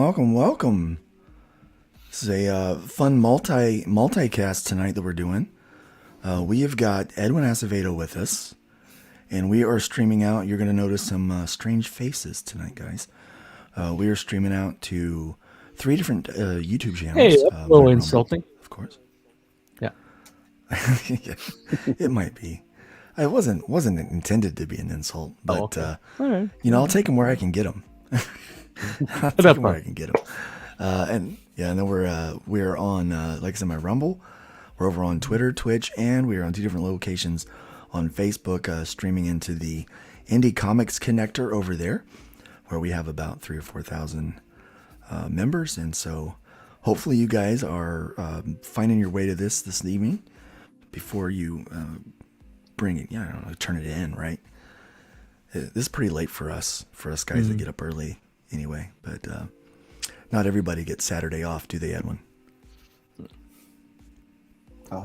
welcome. This is a fun multicast tonight that we're doing. We have got Edwin Acevedo with us, and we are streaming out. You're going to notice some strange faces tonight, guys. We are streaming out to 3 different YouTube channels. Hey, that's a little insulting. Of course. Yeah. Yeah, it might be. It wasn't intended to be an insult, but All right. I'll take them where I can get them. I'll take them where I can get them. And then we're on like I said, my Rumble. We're over on Twitter, Twitch, and we are on 2 different locations on Facebook, streaming into the Indie Comics connector over there, where we have about 3,000 or 4,000 members. And so hopefully you guys are finding your way to this evening before you bring it. Yeah, I don't know, turn it in, right? This is pretty late for us guys that get up early anyway. But not everybody gets Saturday off, do they, Edwin?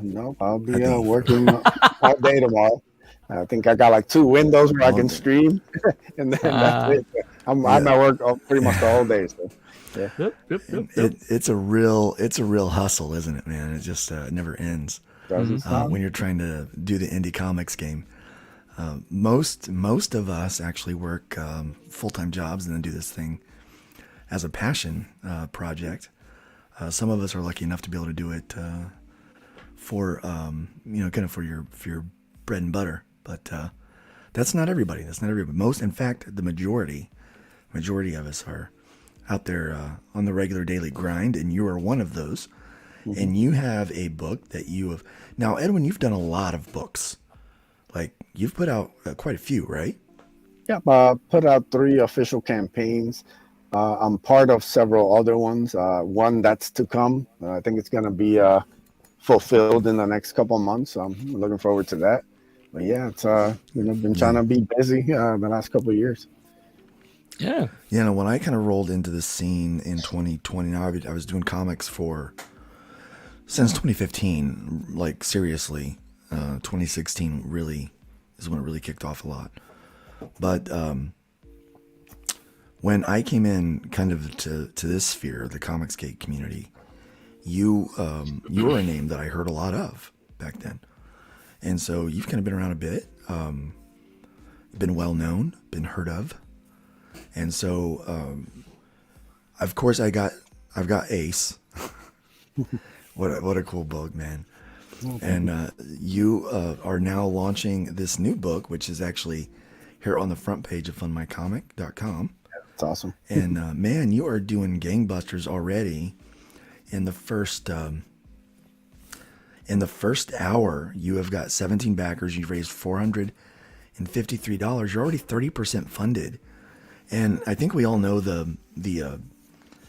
No, I'll be working all day tomorrow. I think I got like 2 windows where I can stream, and then that's it. I'm at work pretty much the whole day. So, yeah. Yep. It's a real hustle, isn't it, man? It just never ends. When you're trying to do the indie comics game. Most of us actually work full-time jobs and then do this thing as a passion project. Some of us are lucky enough to be able to do it for kind of for your bread and butter, but that's not everybody. In fact, the majority of us are out there on the regular daily grind, and you are one of those. Mm-hmm. And you have a book that you have now, Edwin. You've done a lot of books. Like, you've put out quite a few, right? Yeah, put out 3 official campaigns. I'm part of several other ones. One that's to come. I think it's going to be fulfilled in the next couple of months. So I'm looking forward to that. But yeah, it's been trying to be busy the last couple of years. Yeah. Yeah. When I kind of rolled into the scene in 2020, now I was doing comics since 2015. Like, seriously. 2016 really is when it really kicked off a lot. But when I came in kind of to this sphere, the Comicsgate community, you were a name that I heard a lot of back then. And so you've kind of been around a bit, been well known, been heard of. And so of course I've got Ace. What a cool book, man. And you are now launching this new book, which is actually here on the front page of fundmycomic.com. That's awesome. And man, you are doing gangbusters already. In the first hour, you have got 17 backers. You've raised $453. You're already 30% funded. And I think we all know the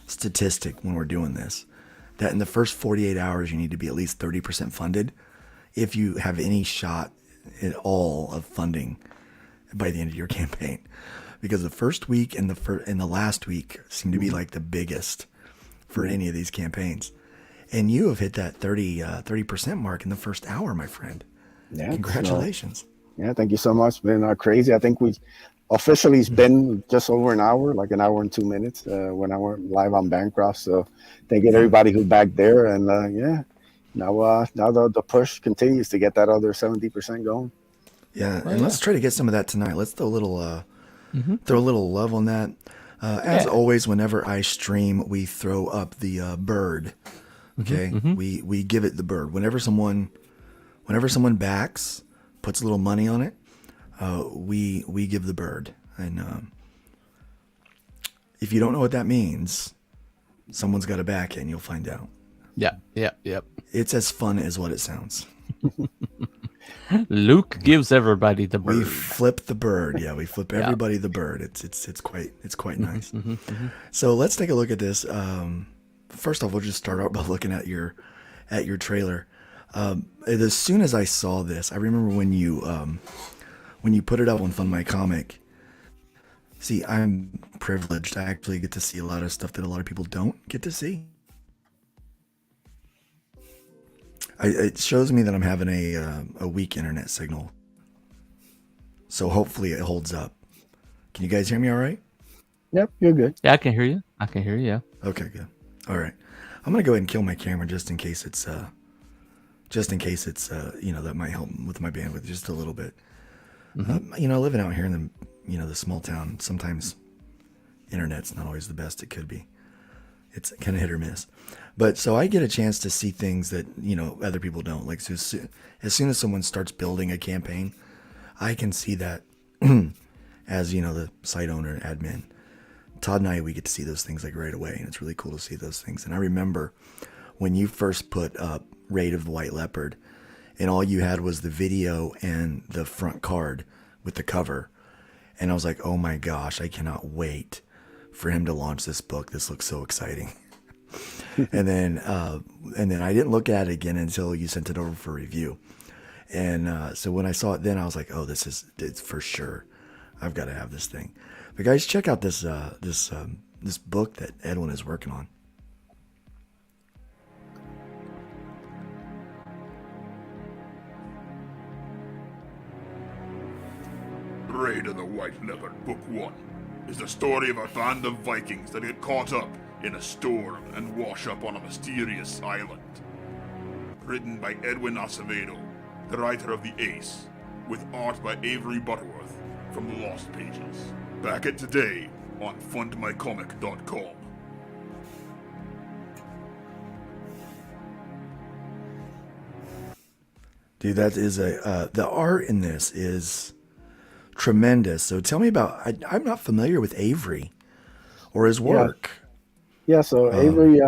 statistic when we're doing this, that in the first 48 hours, you need to be at least 30% funded if you have any shot at all of funding by the end of your campaign. Because the first week and the last week seem to be like the biggest for any of these campaigns. And you have hit that 30% mark in the first hour, my friend. Yeah, congratulations. Thank you so much. It's been crazy. I think we officially it's been just over an hour, like an hour and 2 minutes when I went live on Bancroft. So thank you to everybody who's back there. And now the push continues to get that other 70% going. Yeah, and let's try to get some of that tonight. Let's throw a little love on that. As always, whenever I stream, we throw up the bird. Okay, we give it the bird. Whenever someone backs, puts a little money on it, we give the bird. And if you don't know what that means, someone's got to back it, and you'll find out. Yep. It's as fun as what it sounds. Luke gives everybody the bird. We flip the bird. Yeah, we flip everybody the bird. It's quite nice. So let's take a look at this. First off, we'll just start out by looking at your trailer. As soon as I saw this, I remember when you put it up on Fund My Comic. See, I'm privileged. I actually get to see a lot of stuff that a lot of people don't get to see. It shows me that I'm having a weak internet signal. So hopefully it holds up. Can you guys hear me all right? Yep, you're good. Yeah, I can hear you. I can hear you. Okay, good. All right. I'm gonna go ahead and kill my camera just in case it's that might help with my bandwidth just a little bit. Living out here in the small town, sometimes internet's not always the best it could be. It's kind of hit or miss. But so I get a chance to see things that, other people don't. Like, so as soon as someone starts building a campaign, I can see that as, the site owner, admin. Todd and I, we get to see those things like right away, and it's really cool to see those things. And I remember when you first put up Raid of the White Leopard, and all you had was the video and the front card with the cover. And I was like, oh my gosh, I cannot wait for him to launch this book. This looks so exciting. and then I didn't look at it again until you sent it over for review. And so when I saw it then, I was like, oh, it's for sure. I've got to have this thing. But guys, check out this book that Edwin is working on. Raid of the White Leopard, Book 1, is the story of a band of Vikings that get caught up in a storm and wash up on a mysterious island. Written by Edwin Acevedo, the writer of The Ace, with art by Avery Butterworth from The Lost Pages. Back it today on fundmycomic.com. Dude, that is the art in this is tremendous. So tell me about, I'm not familiar with Avery or his work. Yeah, so Avery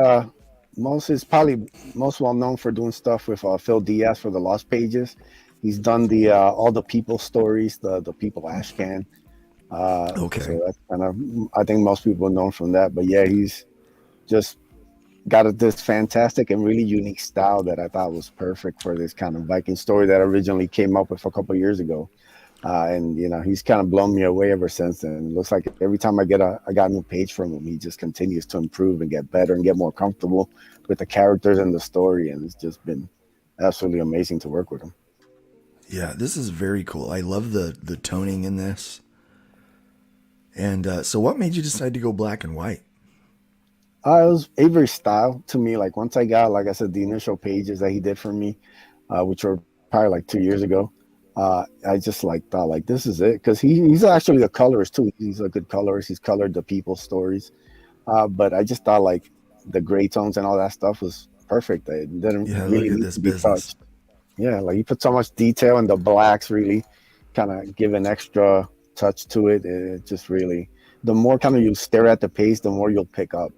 is probably most well known for doing stuff with Phil Diaz for the Lost Pages. He's done the all the people stories, the people Ashcan. Okay. So that's kind of, I think most people know from that. But yeah, he's just got this fantastic and really unique style that I thought was perfect for this kind of Viking story that originally came up with a couple of years ago. And he's kind of blown me away ever since. And it looks like every time I got a new page from him, he just continues to improve and get better and get more comfortable with the characters and the story. And it's just been absolutely amazing to work with him. Yeah, this is very cool. I love the toning in this. And so what made you decide to go black and white? It was Avery's style to me. Like once I got, like I said, the initial pages that he did for me, which were probably like 2 years ago, I just thought like this is it, because he's actually a colorist too. He's a good colorist. He's colored the people's stories, but I just thought like the gray tones and all that stuff was perfect. It didn't really need to be touched. Yeah, like he put so much detail, and the blacks really kind of give an extra touch to it. It just really, the more kind of you stare at the page, the more you'll pick up.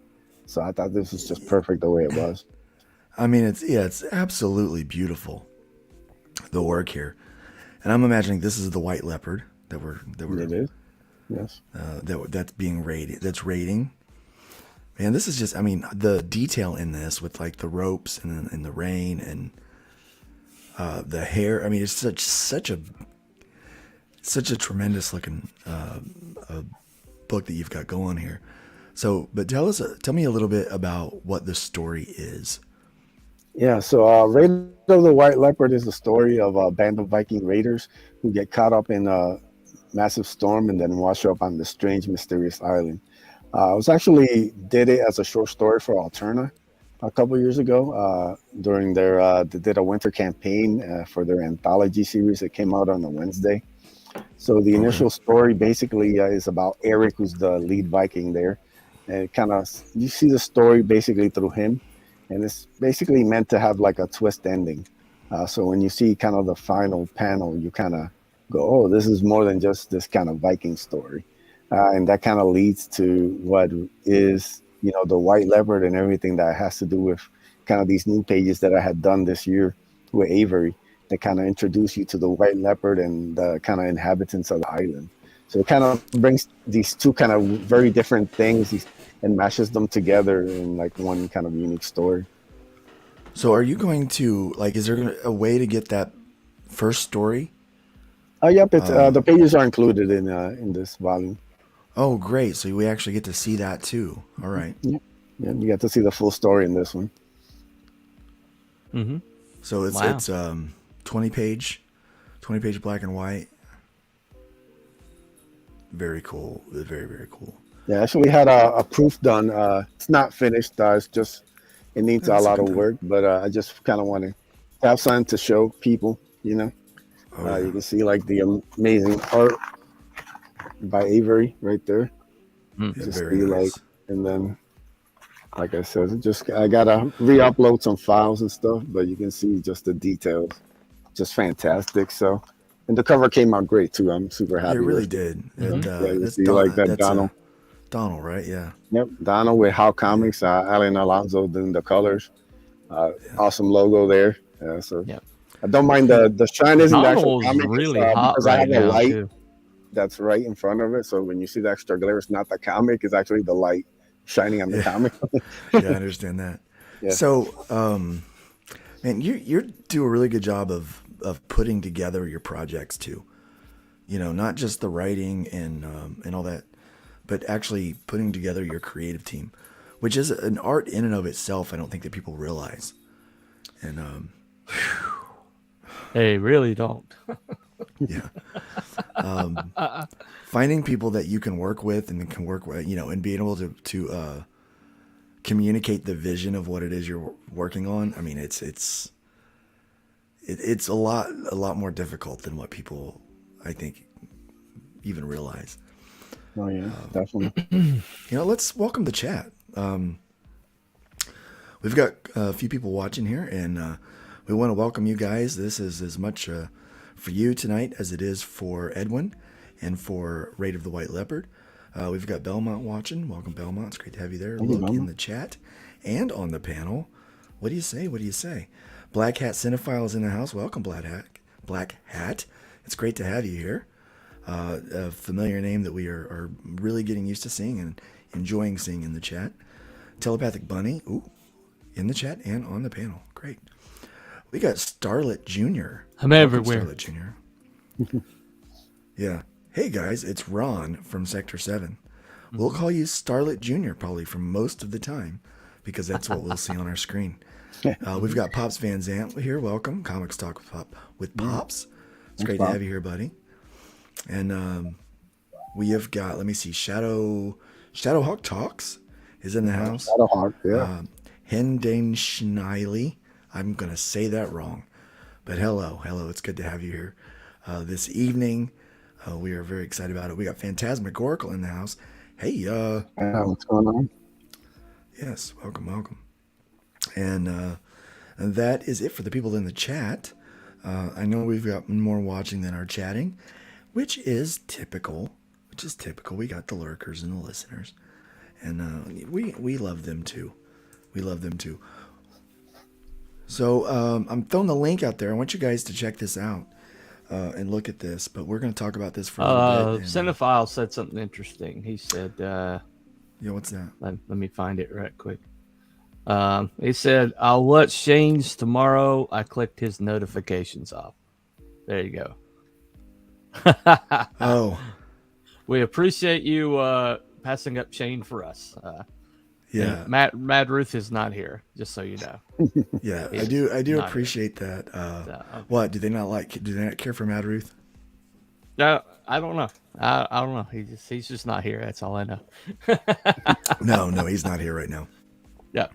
So I thought this was just perfect the way it was. I mean, it's absolutely beautiful, the work here. And I'm imagining this is the White Leopard that we're It is. Yes. That's being raided. That's raiding. Man, this is just, I mean, the detail in this with like the ropes and the rain and the hair. I mean, it's such a tremendous looking book that you've got going here. So, but tell me a little bit about what the story is. Yeah, so Raid of the White Leopard is the story of a band of Viking raiders who get caught up in a massive storm and then wash up on this strange, mysterious island. I was actually did it as a short story for Alterna a couple years ago during their they did a winter campaign for their anthology series that came out on a Wednesday. So the initial story basically is about Eric, who's the lead Viking there, and kind of you see the story basically through him. And it's basically meant to have like a twist ending. So when you see kind of the final panel, you kind of go, oh, this is more than just this kind of Viking story. And that kind of leads to what is, the White Leopard and everything that has to do with kind of these new pages that I had done this year with Avery that kind of introduce you to the White Leopard and the kind of inhabitants of the island. So it kind of brings these two kind of very different things and mashes them together in like one kind of unique story. So are you going to, like, is there a way to get that first story? Yep, it's the pages are included in this volume. Oh, great. So we actually get to see that too. All right. Yeah, you get to see the full story in this one. Mm-hmm. So it's 20 page black and white. Very cool. Very, very cool. Yeah, I actually had a proof done. It's not finished. It needs a That's a lot good of proof. work, but I just kind of want to have something to show people. Oh yeah. You can see like the amazing art by Avery right there. Mm. Yeah, Just very see like, nice. and then like I said, I gotta re-upload some files and stuff, but you can see just the details, just fantastic. So, and the cover came out great too. I'm super Yeah, it happy really with it. did. Mhm. Yeah, you That's see like that That's Donald. Donald, right? Yeah. Yep, Donald with How Comics, Alan Alonso doing the colors. Yeah. Awesome logo there. Yeah, so Yep. I don't mind the shine isn't the actual Donald's comic, really hot because I right have a now light too. that's right in front of it. So when you see the extra glare, it's not the comic; it's actually the light shining on the Yeah. comic. Yeah, I understand that. Yeah. So, man, you do a really good job of putting together your projects too. Not just the writing and all that, but actually putting together your creative team, which is an art in and of itself. I don't think that people realize. And They really don't. yeah, finding people that you can work with and can work with, and being able to communicate the vision of what it is you're working on. I mean, it's a lot more difficult than what people, I think, even realize. Oh yeah, definitely. Let's welcome the chat. We've got a few people watching here, and we want to welcome you guys. This is as much for you tonight as it is for Edwin and for Raid of the White Leopard. We've got Belmont watching. Welcome, Belmont. It's great to have you there. Thank you, Look in Belmont. the chat and on the panel. What do you say? What do you say? Black Hat Cinephile is in the house. Welcome, Black Hat. Black Hat. It's great to have you here. A familiar name that we are really getting used to seeing and enjoying seeing in the chat. Telepathic Bunny, in the chat and on the panel. Great. We got Starlet Jr. I'm Welcome, everywhere. Starlet Jr. Yeah. Hey guys, it's Ron from Sector 7. We'll call you Starlet Jr. probably for most of the time because that's what we'll see on our screen. We've got Pops Van Zant here. Welcome. Comics Talk with Pops. It's great to have you here, buddy. And we have got, let me see, Shadowhawk Talks is in the house. Shadowhawk, yeah. Hendane Schneily. I'm going to say that wrong. But hello. It's good to have you here this evening. We are very excited about it. We got Phantasmagorical in the house. Hey, What's going on? yes, welcome. And that is it for the people in the chat. I know we've got more watching than are chatting, which is typical. We got the lurkers and the listeners, and we love them too. So I'm throwing the link out there. I want you guys to check this out and look at this. But we're going to talk about this for a little bit. Cinephile said something interesting. He said, yeah, what's that? let me find it right quick. He said, I'll watch Shane's tomorrow. I clicked his notifications off. There you go. Oh, We appreciate you passing up Shane for us. yeah, Mad Ruth is not here, just so you know. yeah. I do not appreciate that. So, What do they not care for Mad Ruth? no, I don't know. I don't know. He's just not here. That's all I know. No, he's not here right now. Yeah.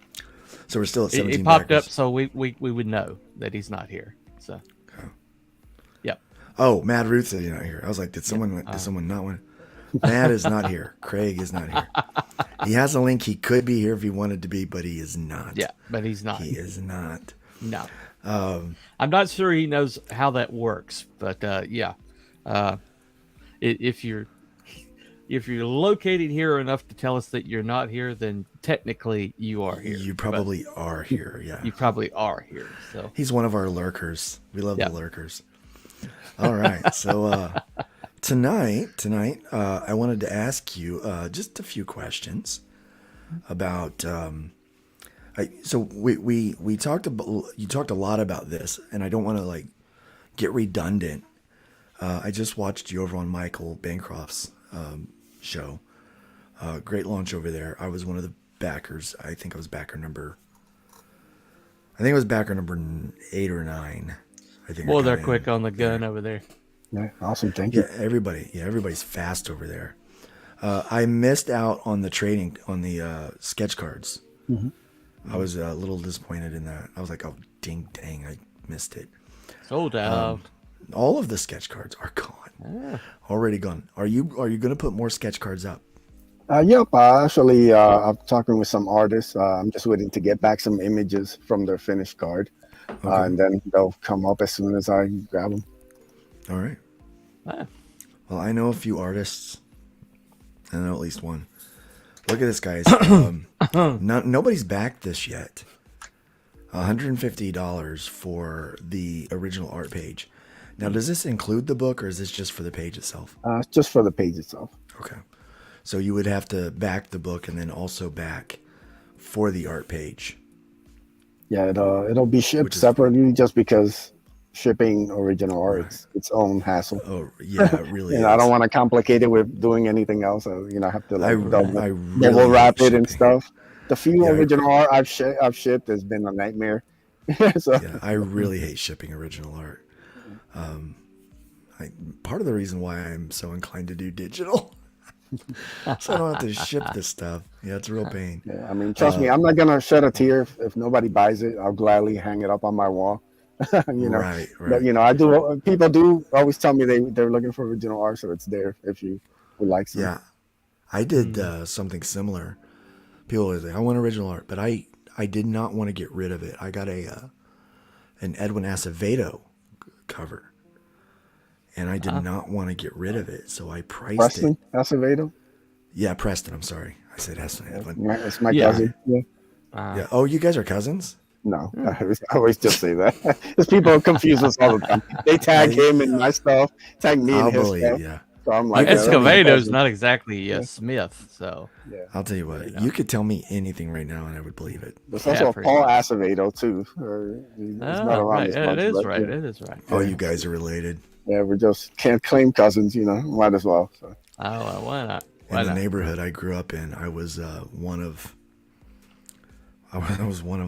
So we're still at 17 He popped backers. up, so we would know that he's not here. So, yeah. Oh, Mad Ruth said you're not here. I was like, did someone not want? Matt is not here. Craig is not here. He has a link. He could be here if he wanted to be, but he is not. Yeah, but he's not. He is not. No. I'm not sure he knows how that works, but yeah. If you're located here enough to tell us that you're not here, then technically you are here. You probably are here. Yeah. You probably are here. So He's one of our lurkers. We love Yeah. the lurkers. All right. So tonight, I wanted to ask you just a few questions about. So we talked about, you talked a lot about this, and I don't want to get redundant. I just watched you over on Michael Bancroft's show. Great launch over there. I was one of the backers. I think it was backer number 8 or 9. I think. well, they're quick on the gun over there. Yeah, awesome. Thank you. Yeah, everybody's fast over there. I missed out on the trading on the sketch cards. I was a little disappointed in that. I was like, oh, dang, I missed it. Sold out. All of the sketch cards are gone. Already gone. Are you going to put more sketch cards up? Yep. Actually, I'm talking with some artists. I'm just waiting to get back some images from their finished card. And then they'll come up as soon as I grab them. All right. Ah. Well, I know a few artists. I know at least one. Look at this, guys. Nobody's backed this yet. $150 for the original art page. Now, does this include the book, or is this just for the page itself? Just for the page itself. Okay. So you would have to back the book and then also back for the art page. Yeah, it'll be shipped separately just because shipping original art is its own hassle. Oh, yeah, it really is. I don't want to complicate it with doing anything else. I have to really double wrap it and shipping. stuff. The few original art I've shipped has been a nightmare. Yeah, I really hate shipping original art. Part of the reason why I'm so inclined to do digital, so I don't have to ship this stuff. Yeah, it's a real pain. Yeah, I mean, trust me, I'm not gonna shed a tear if nobody buys it. I'll gladly hang it up on my wall. Right. But I do. People do always tell me they're looking for original art, so it's there if you would like some. Yeah, I did something similar. People always say, I want original art, but I did not want to get rid of it. I got an Edwin Acevedo cover, and I did not want to get rid of it, so I priced Preston it. Acevedo? Yeah, Preston. I'm sorry, I said Edwin. It's my cousin. Yeah. Yeah. Oh, you guys are cousins? No, I always just say that because people confuse us all the time. They tag him in my stuff, tag me in his stuff. Yeah. So I'm like, Acevedo's not exactly Smith, so I'll tell you what. You could tell me anything right now, and I would believe it. There's also Paul Acevedo too. He's not around right. as much, It is but, right. yeah. It is right. Oh, you guys are related. Yeah, we just can't claim cousins, might as well. So. Oh, well, why not? In the neighborhood I grew up in, I was one of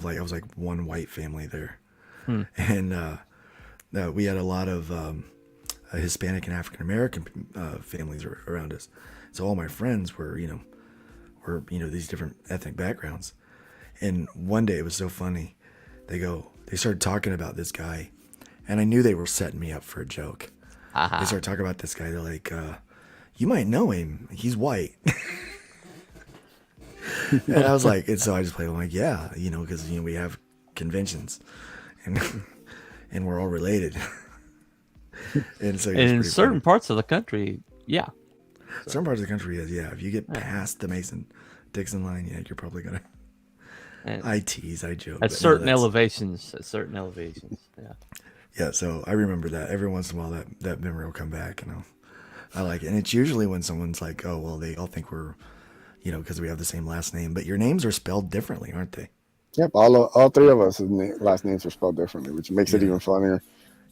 like one white family there, and we had a lot of Hispanic and African American families around us. So all my friends were these different ethnic backgrounds. And one day it was so funny. They started talking about this guy, and I knew they were setting me up for a joke. They started talking about this guy. They're like, you might know him. He's white. And I was like, and so I just played. I'm like, yeah, because we have conventions, and we're all related. And so in certain parts of the country, yeah. Some parts of the country, yeah. If you get past the Mason-Dixon line, you're probably gonna. I tease, I joke. At certain elevations, yeah. Yeah, so I remember that every once in a while that memory will come back, and I like it. And it's usually when someone's like, oh well, they all think we're, because we have the same last name, but your names are spelled differently, aren't they? Yep, all three of us' last names are spelled differently, which makes it even funnier.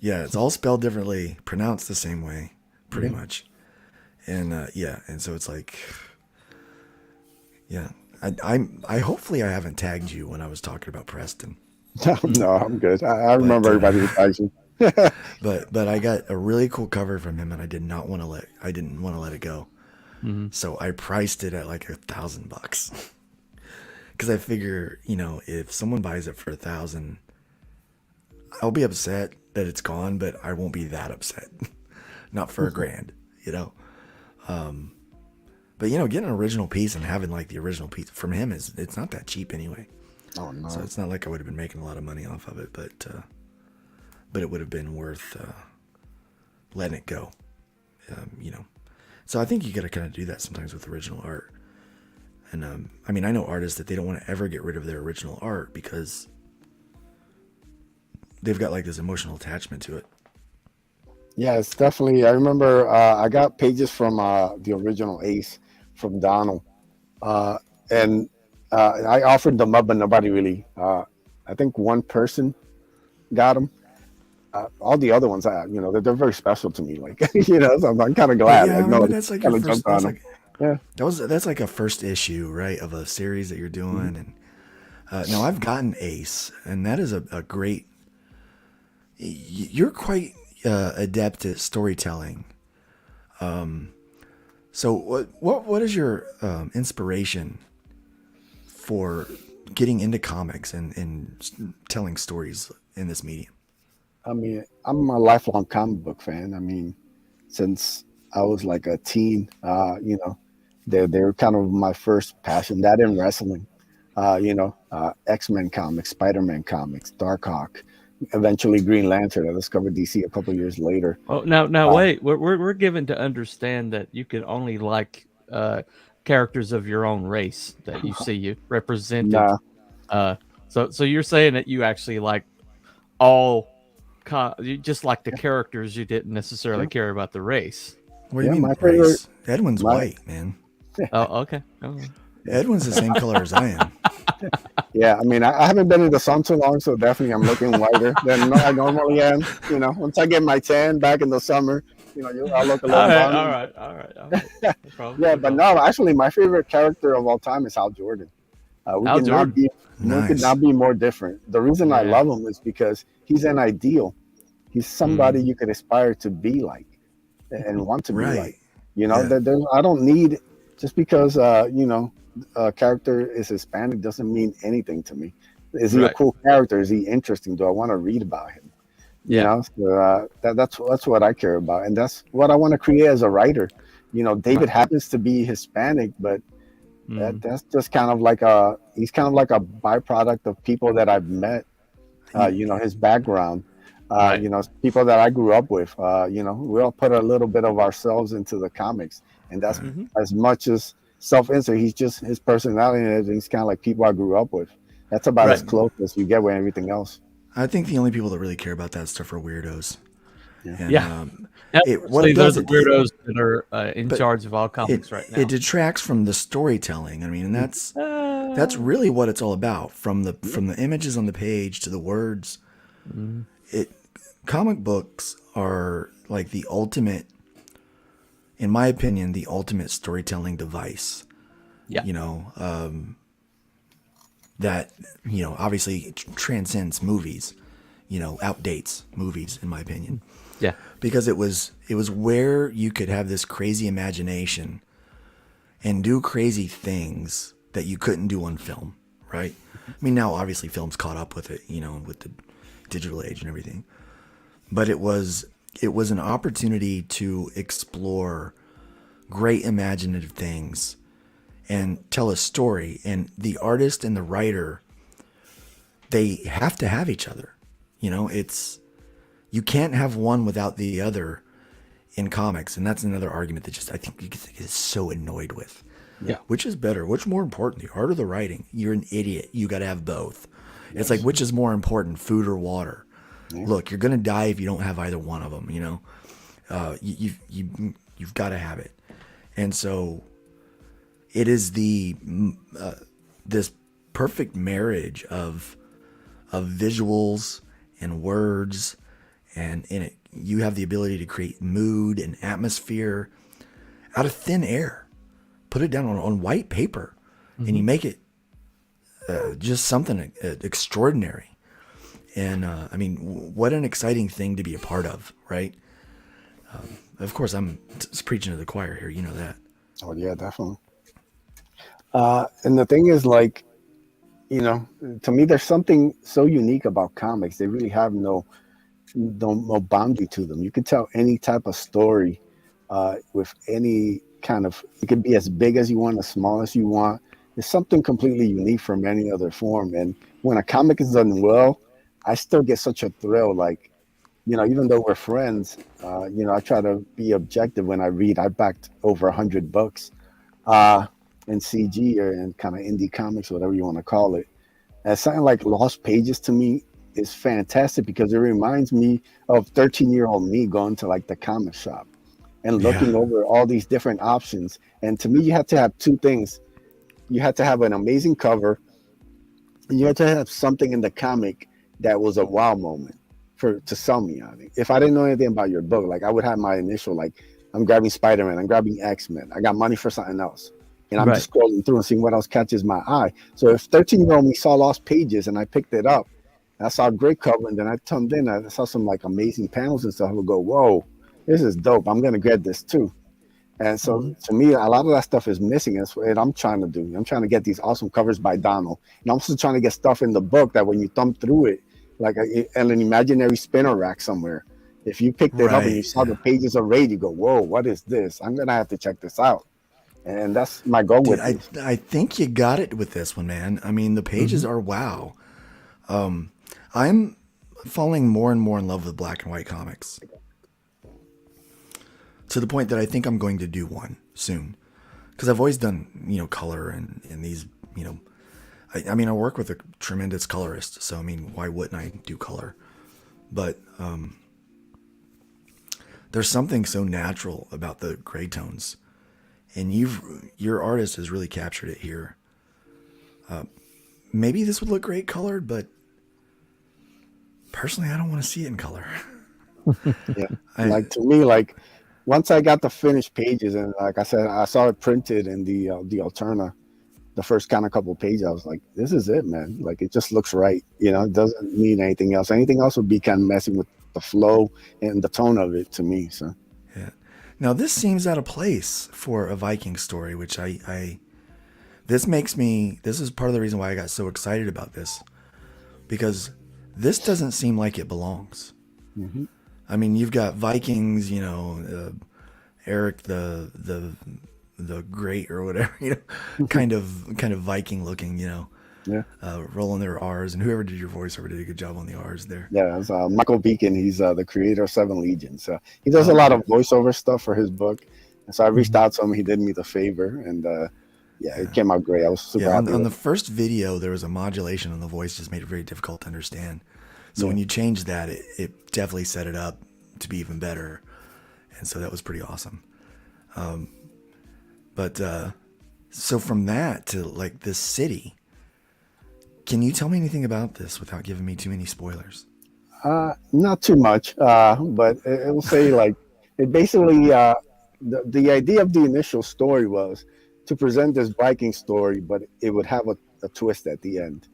Yeah, it's all spelled differently, pronounced the same way, pretty much. And and so it's like, yeah, I hopefully I haven't tagged you when I was talking about Preston. No, I'm good. I remember everybody who tags you. But I got a really cool cover from him, and I didn't want to let it go. So I priced it at like $1,000 because I figure, if someone buys it for $1,000, I'll be upset that it's gone, but I won't be that upset. Not for $1,000, But getting an original piece and having like the original piece from him it's not that cheap anyway. Oh no! So it's not like I would have been making a lot of money off of it, but it would have been worth letting it go. So I think you got to kind of do that sometimes with original art. And I know artists that they don't want to ever get rid of their original art because they've got like this emotional attachment to it. Yeah, it's definitely. I remember I got pages from the original Ace from Donald, and I offered them up, but nobody really. I think one person got them. All the other ones, they're very special to me. Like, so I'm kind of glad. Yeah, no, that's like your first. That's like a first issue, right, of a series that you're doing. And now I've gotten Ace, and that is a great. You're quite adept at storytelling. So what is your inspiration for getting into comics and telling stories in this medium? I mean, I'm a lifelong comic book fan. I mean, since I was like a teen, they're kind of my first passion. That and wrestling, X-Men comics, Spider-Man comics, Darkhawk, eventually Green Lantern. I discovered DC a couple years later. Oh, now wait. We're given to understand that you can only like characters of your own race that you see you represented. Nah. So you're saying that you actually like all, you just like the characters. You didn't necessarily care about the race. What do you Yeah, mean my race? favorite- Edwin's white, man. Oh, okay. Edwin's the same color as I am. Yeah, I mean, I haven't been in the sun too long, so definitely I'm looking whiter than I normally am. You know, once I get my tan back in the summer, I'll look a little brown. All right. No problem, Yeah, no but problem. no, actually, my favorite character of all time is Hal Jordan. We Hal could Jordan. not be, we could Nice. not be more different. The reason I Yeah. love him is because he's an ideal. He's somebody you could aspire to be like and want to be Right. like. You know, Yeah. I don't need, just because a character is Hispanic doesn't mean anything to me. Is he a Right. cool character? Is he interesting? Do I want to read about him? Yeah. So, that's what I care about, and that's what I want to create as a writer. David happens to be Hispanic, but that's just kind of like he's kind of like a byproduct of people that I've met. His background. Right. People that I grew up with. We all put a little bit of ourselves into the comics, and that's as much as self-insert. He's just his personality, and he's kind of like people I grew up with. That's about as Right. close as you get with everything else. I think the only people that really care about that stuff are weirdos. Yeah. And, Yeah. what it Those does, are weirdos that are in but charge of all comics right now. it detracts from the storytelling. I mean, and that's really what it's all about. From the images on the page to the words. Comic books are like the ultimate, in my opinion, the ultimate storytelling device. Yeah. That obviously transcends movies. Outdates movies, in my opinion. Yeah. Because it was where you could have this crazy imagination and do crazy things that you couldn't do on film, right? I mean, now obviously film's caught up with it, with the digital age and everything. But it was an opportunity to explore great imaginative things and tell a story. And the artist and the writer, they have to have each other. You can't have one without the other in comics. And that's another argument that I think you get so annoyed with. Yeah. Which is better? Which more important, the art or the writing? You're an idiot. You got to have both. Yes. It's like, which is more important, food or water? Yeah. Look, you're going to die if you don't have either one of them, you've got to have it. And so it is this perfect marriage of visuals and words, and in it you have the ability to create mood and atmosphere out of thin air. Put it down on white paper, and you make it just something extraordinary. And I mean, what an exciting thing to be a part of, right? Of course, I'm preaching to the choir here. You know that. Oh yeah, definitely. And the thing is, like, to me, there's something so unique about comics. They really have no boundary to them. You can tell any type of story with any kind of. It can be as big as you want, as small as you want. It's something completely unique from any other form. And when a comic is done well, I still get such a thrill. Like, even though we're friends, I try to be objective when I read. I backed over 100 books in CG or in kind of indie comics, whatever you want to call it. And something like Lost Pages to me is fantastic because it reminds me of 13-year-old me going to like the comic shop and looking over all these different options. And to me, you have to have two things. You have to have an amazing cover, and you have to have something in the comic that was a wow moment to sell me on it. If I didn't know anything about your book, like I would have my initial, like, I'm grabbing Spider-Man, I'm grabbing X-Men, I got money for something else. And I'm just scrolling through and seeing what else catches my eye. So if 13-year-old me saw Lost Pages and I picked it up, I saw a great cover, and then I turned in, I saw some like amazing panels and stuff. I would go, whoa, this is dope. I'm going to get this too. And so to me, a lot of that stuff is missing. And what I'm trying to do. I'm trying to get these awesome covers by Donald. And I'm also trying to get stuff in the book that when you thumb through it, like an imaginary spinner rack somewhere, if you picked it up and you saw the pages of Raid, you go, whoa, what is this? I'm going to have to check this out. And that's my goal with it. I think you got it with this one, man. I mean, the pages are wow. I'm falling more and more in love with black and white comics, to the point that I think I'm going to do one soon, because I've always done, color and these, I mean, I work with a tremendous colorist, so I mean, why wouldn't I do color? But there's something so natural about the gray tones, and your artist has really captured it here. Maybe this would look great colored, but personally, I don't want to see it in color. Yeah, to me, once I got the finished pages, and like I said, I saw it printed in the Alterna, the first kind of couple of pages, I was like, this is it, man. Like, it just looks right. It doesn't need anything else. Anything else would be kind of messing with the flow and the tone of it to me. So yeah. Now this seems out of place for a Viking story, which this is part of the reason why I got so excited about this, because this doesn't seem like it belongs. Mm-hmm. I mean, you've got Vikings, Eric the Great or whatever, kind of Viking looking, rolling their R's, and whoever did your voiceover did a good job on the R's there. Yeah, it's Michael Beacon. He's the creator of Seven Legions. So he does a lot of voiceover stuff for his book, and so I reached out to him. He did me the favor, and it came out great. I was super happy. On the first video, there was a modulation on the voice, just made it very difficult to understand. So when you changed that, it definitely set it up to be even better. And so that was pretty awesome. So from that to like this city, can you tell me anything about this without giving me too many spoilers? Not too much, but it will say it basically, the idea of the initial story was to present this Viking story, but it would have a twist at the end.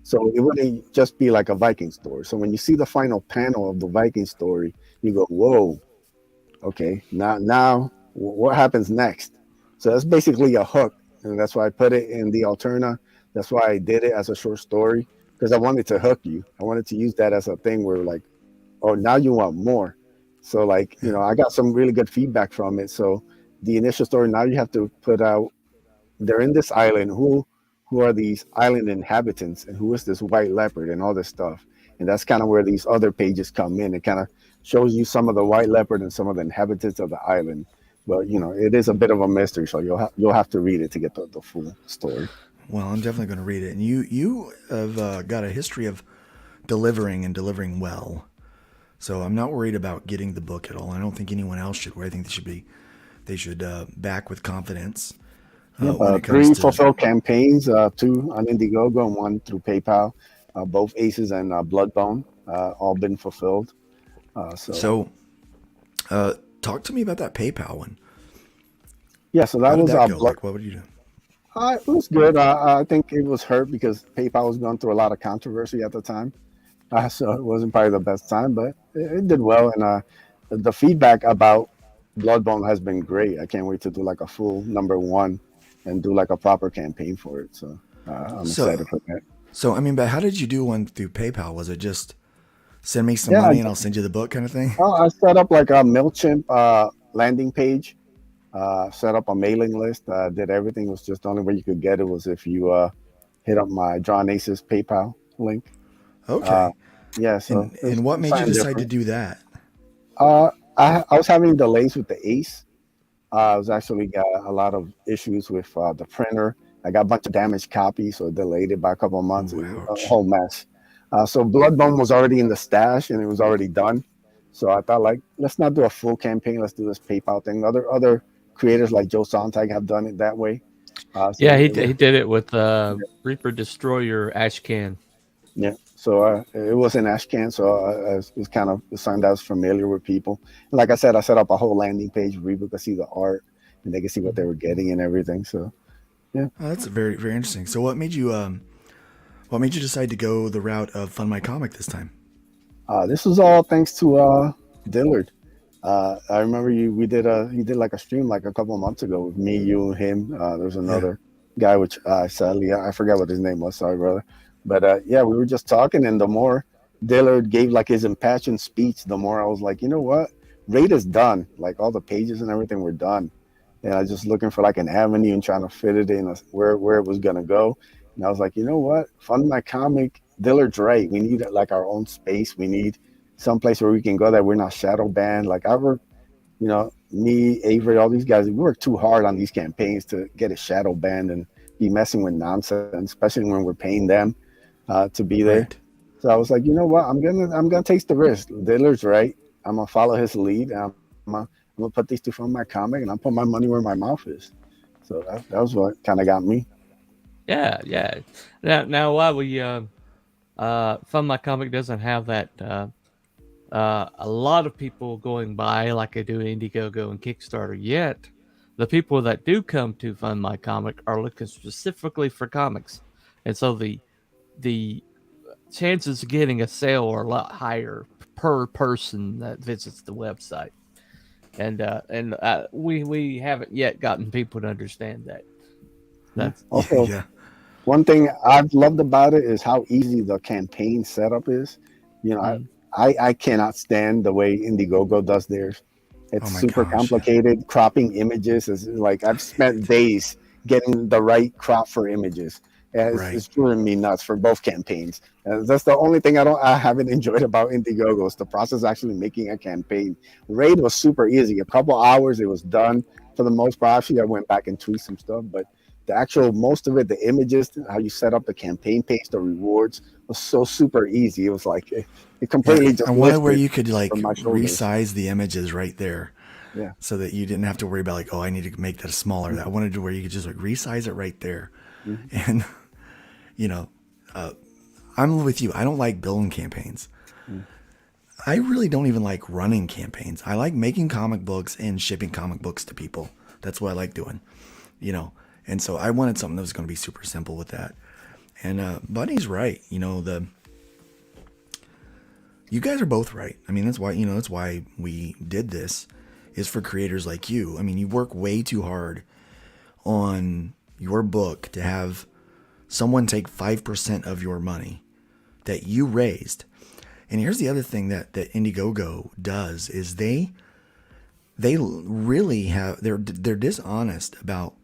So it wouldn't just be like a Viking story. So when you see the final panel of the Viking story, you go, whoa, okay, now what happens next? So that's basically a hook. And that's why I put it in the Alterna. That's why I did it as a short story, because I wanted to hook you. I wanted to use that as a thing where oh, now you want more. So I got some really good feedback from it. So the initial story, now you have to put out, they're in this island. Who are these island inhabitants, and who is this White Leopard and all this stuff? And that's kind of where these other pages come in. It kind of shows you some of the White Leopard and some of the inhabitants of the island. But it is a bit of a mystery, so you'll have to read it to get the full story. Well, I'm definitely going to read it. And you have got a history of delivering well, so I'm not worried about getting the book at all. I don't think anyone else should. I think they should back with confidence. 3 fulfilled campaigns, 2 on Indiegogo and 1 through PayPal. Both Aces and Bloodbone, all been fulfilled. So talk to me about that PayPal one. Yeah, so that was what would you do? It was good. I think it was hurt because PayPal was going through a lot of controversy at the time. So it wasn't probably the best time, but it did well. And the feedback about Bloodbone has been great. I can't wait to do a full number 1 and do a proper campaign for it. So I'm excited for that. So, I mean, but how did you do one through PayPal? Was it just send me some money and I'll send you the book kind of thing? I set up a MailChimp landing page, set up a mailing list, did everything. It was just the only way you could get it was if you hit up my Drawn Aces PayPal link. Okay. So and what made you decide to do that? I was having delays with the Ace. I was actually got a lot of issues with the printer. I got a bunch of damaged copies, so it delayed it by a couple of months. A whole mess. So Bloodbone was already in the stash and it was already done. So I thought, let's not do a full campaign. Let's do this PayPal thing. Other creators like Joe Sontag have done it that way. He did it with Reaper Destroyer Ashcan. Yeah. So it was in Ashcan, so it was kind of something that was familiar with people. And like I said, I set up a whole landing page where people could see the art and they could see what they were getting and everything. So, yeah. Oh, that's very, very interesting. So what made you decide to go the route of Fund My Comic this time? This was all thanks to Dillard. I remember we did he did like a stream like a couple of months ago with me, you, him. There's another guy, which sadly I forget what his name was. Sorry, brother. But yeah, we were just talking, and the more Dillard gave like his impassioned speech, the more I was like, you know what, Raid is done. Like all the pages and everything were done, and I was just looking for like an avenue and trying to fit it in where it was gonna go. And I was like, you know what, Fund My Comic. Dillard's right. We need like our own space. We need someplace where we can go that we're not shadow banned. Like I work, me, Avery, all these guys, we work too hard on these campaigns to get a shadow banned and be messing with nonsense, especially when we're paying them to be there. Right. So I was like, you know what? I'm gonna take the risk. Dillard's right. I'm gonna follow his lead. And I'm gonna put these two from my comic, and I'll put my money where my mouth is. So that was what kind of got me. Yeah, yeah. Now why we Fund My Comic doesn't have that. A lot of people going by like they do Indiegogo and Kickstarter yet. The people that do come to Fund My Comic are looking specifically for comics, and so the chances of getting a sale are a lot higher per person that visits the website. And we haven't yet gotten people to understand that. That's Also, Yeah. one thing I've loved about it is how easy the campaign setup is. I cannot stand the way Indiegogo does theirs. It's Oh my super gosh, yeah. complicated. Cropping images is like I've spent days getting the right crop for images. And Right. it's driving me nuts for both campaigns. That's the only thing I haven't enjoyed about Indiegogo is the process of actually making a campaign. Raid was super easy. A couple hours, it was done for the most part. Actually, I went back and tweaked some stuff, but the actual most of it, the images, how you set up the campaign page, the rewards was so super easy. It was like it completely just And one where lifted you could like from my shoulders. resize the images right there. Yeah. So that you didn't have to worry about like, oh, I need to make that smaller. That I wanted to where you could just like resize it right there. And I'm with you. I don't like building campaigns. I really don't even like running campaigns. I like making comic books and shipping comic books to people. That's what I like doing, And so I wanted something that was going to be super simple with that. And Buddy's right. You guys are both right. I mean, that's why we did this, is for creators like you. I mean, you work way too hard on your book to have someone take 5% of your money that you raised. And here's the other thing that Indiegogo does is they really they're dishonest about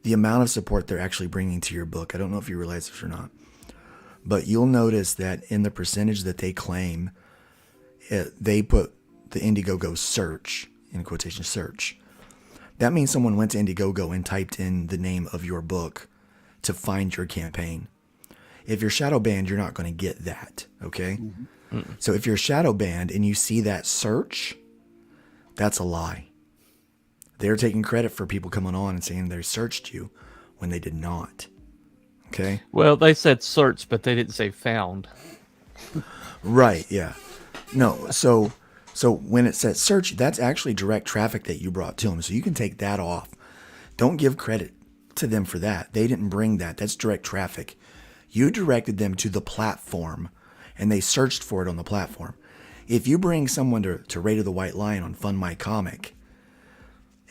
the amount of support they're actually bringing to your book. I don't know if you realize this or not, but you'll notice that in the percentage that they claim, they put the Indiegogo search, in quotation, search. That means someone went to Indiegogo and typed in the name of your book to find your campaign. If you're shadow banned, you're not going to get that, okay? Mm-hmm. So if you're shadow banned and you see that search, that's a lie. They're taking credit for people coming on and saying they searched you when they did not. Okay? well, they said search, but they didn't say found. Right, yeah. No, so when it says search, that's actually direct traffic that you brought to them. So you can take that off. Don't give credit to them for that. They didn't bring that. That's direct traffic. You directed them to the platform, and they searched for it on the platform. If you bring someone to Raid of the White Lion on Fund My Comic,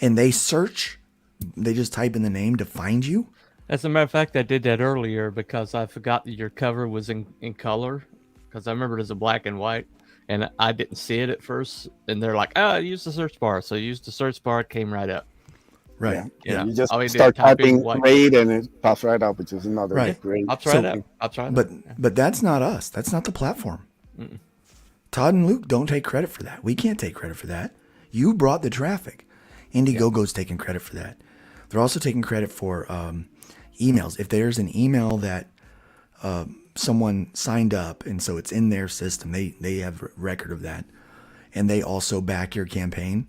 and they search, they just type in the name to find you. As a matter of fact, I did that earlier because I forgot that your cover was in color, because I remember it as a black and white, and I didn't see it at first. And they're like, use the search bar. So I used the search bar, it came right up. Right. Yeah. You just all we did, start type in typing white. Raid and it pops right up, which is another Right. great. I'll try that. I'll try that. But that's not us. That's not the platform. Mm-mm. Todd and Luke don't take credit for that. We can't take credit for that. You brought the traffic. Indiegogo's taking credit for that. They're also taking credit for emails. If there's an email that someone signed up, and so it's in their system, they have record of that, and they also back your campaign,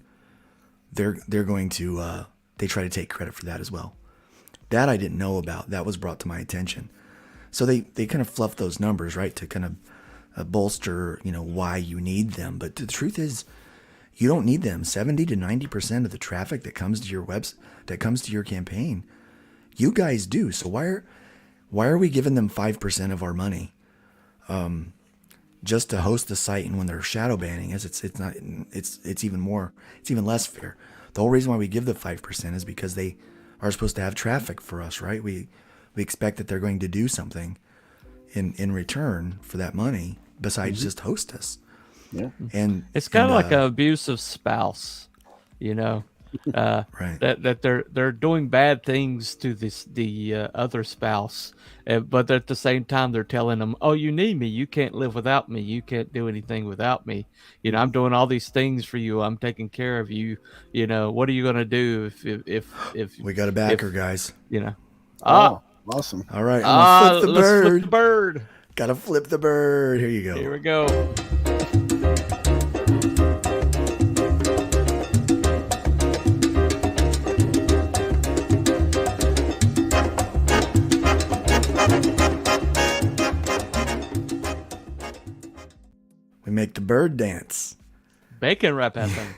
they're going to they try to take credit for that as well. That I didn't know about. That was brought to my attention. So they kind of fluff those numbers, right, to kind of bolster, why you need them. But the truth is, you don't need them. 70 to 90% of the traffic that comes to your that comes to your campaign, you guys do. So why are we giving them 5% of our money? just to host the site, and when they're shadow banning us, it's even less fair. The whole reason why we give the 5% is because they are supposed to have traffic for us, right? We expect that they're going to do something in return for that money besides just host us. Yeah. And It's kind of like an abusive spouse, you know, right. that they're doing bad things to the other spouse, but at the same time they're telling them, "Oh, you need me. You can't live without me. You can't do anything without me. You know, I'm doing all these things for you. I'm taking care of you. You know, what are you gonna do if We got a backer, guys. you know?" Oh, awesome. All right, I'm gonna flip the let's bird. flip the bird. Gotta flip the bird. Here you go. Here we go. We make the bird dance. Bacon wrap happened.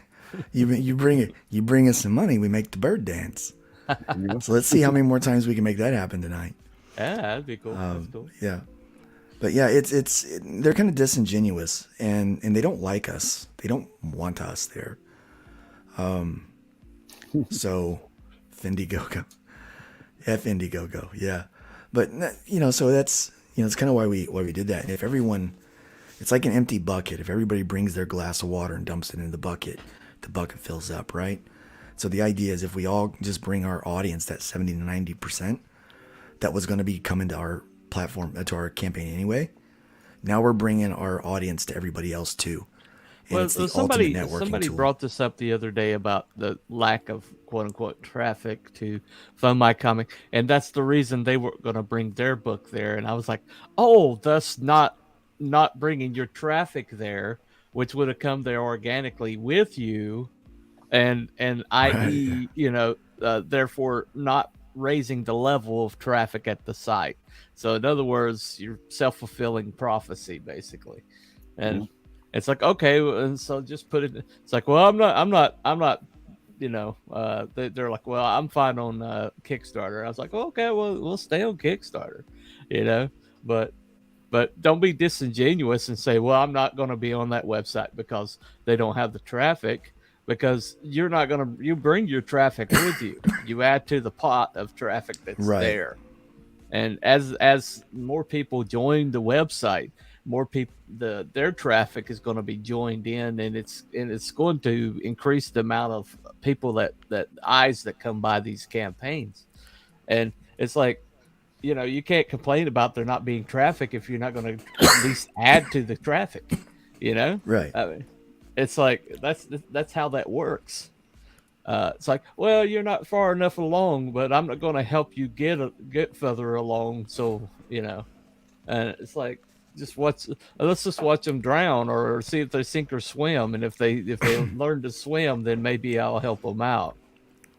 You bring us some money. We make the bird dance. So let's see how many more times we can make that happen tonight. Yeah, that'd be cool. That's cool. Yeah, but yeah, they're kind of disingenuous, and they don't like us. They don't want us there. So Indiegogo, Indiegogo, yeah. But you know, so that's it's kind of why we did that. If everyone, it's like an empty bucket. If everybody brings their glass of water and dumps it in the bucket fills up, right? So the idea is if we all just bring our audience, that 70 to 90% that was going to be coming to our platform, to our campaign anyway, now we're bringing our audience to everybody else too. And Well, it's the somebody ultimate networking somebody tool. brought this up the other day about the lack of quote unquote traffic to Fund My Comic, and that's the reason they were going to bring their book there. And I was like, oh, thus not bringing your traffic there, which would have come there organically with you, and i.e. you know, therefore not raising the level of traffic at the site. So in other words, you're self-fulfilling prophecy basically. And it's like, okay, and so just put it, it's like, well, I'm not you know, they're like, well, I'm fine on Kickstarter. I was like, well, okay, well, we'll stay on Kickstarter, you know, but don't be disingenuous and say, well, I'm not going to be on that website because they don't have the traffic, because you're not going to, you bring your traffic with you. You add to the pot of traffic that's there. And as more people join the website, more people, their traffic is going to be joined in, and it's going to increase the amount of people that eyes that come by these campaigns. And it's like, you know, you can't complain about there not being traffic if you're not going to at least add to the traffic, you know? Right. I mean, it's like, that's how that works. It's like, well, you're not far enough along, but I'm not going to help you get further along. So, you know, and it's like, let's just watch them drown, or see if they sink or swim. And if they learn to swim, then maybe I'll help them out.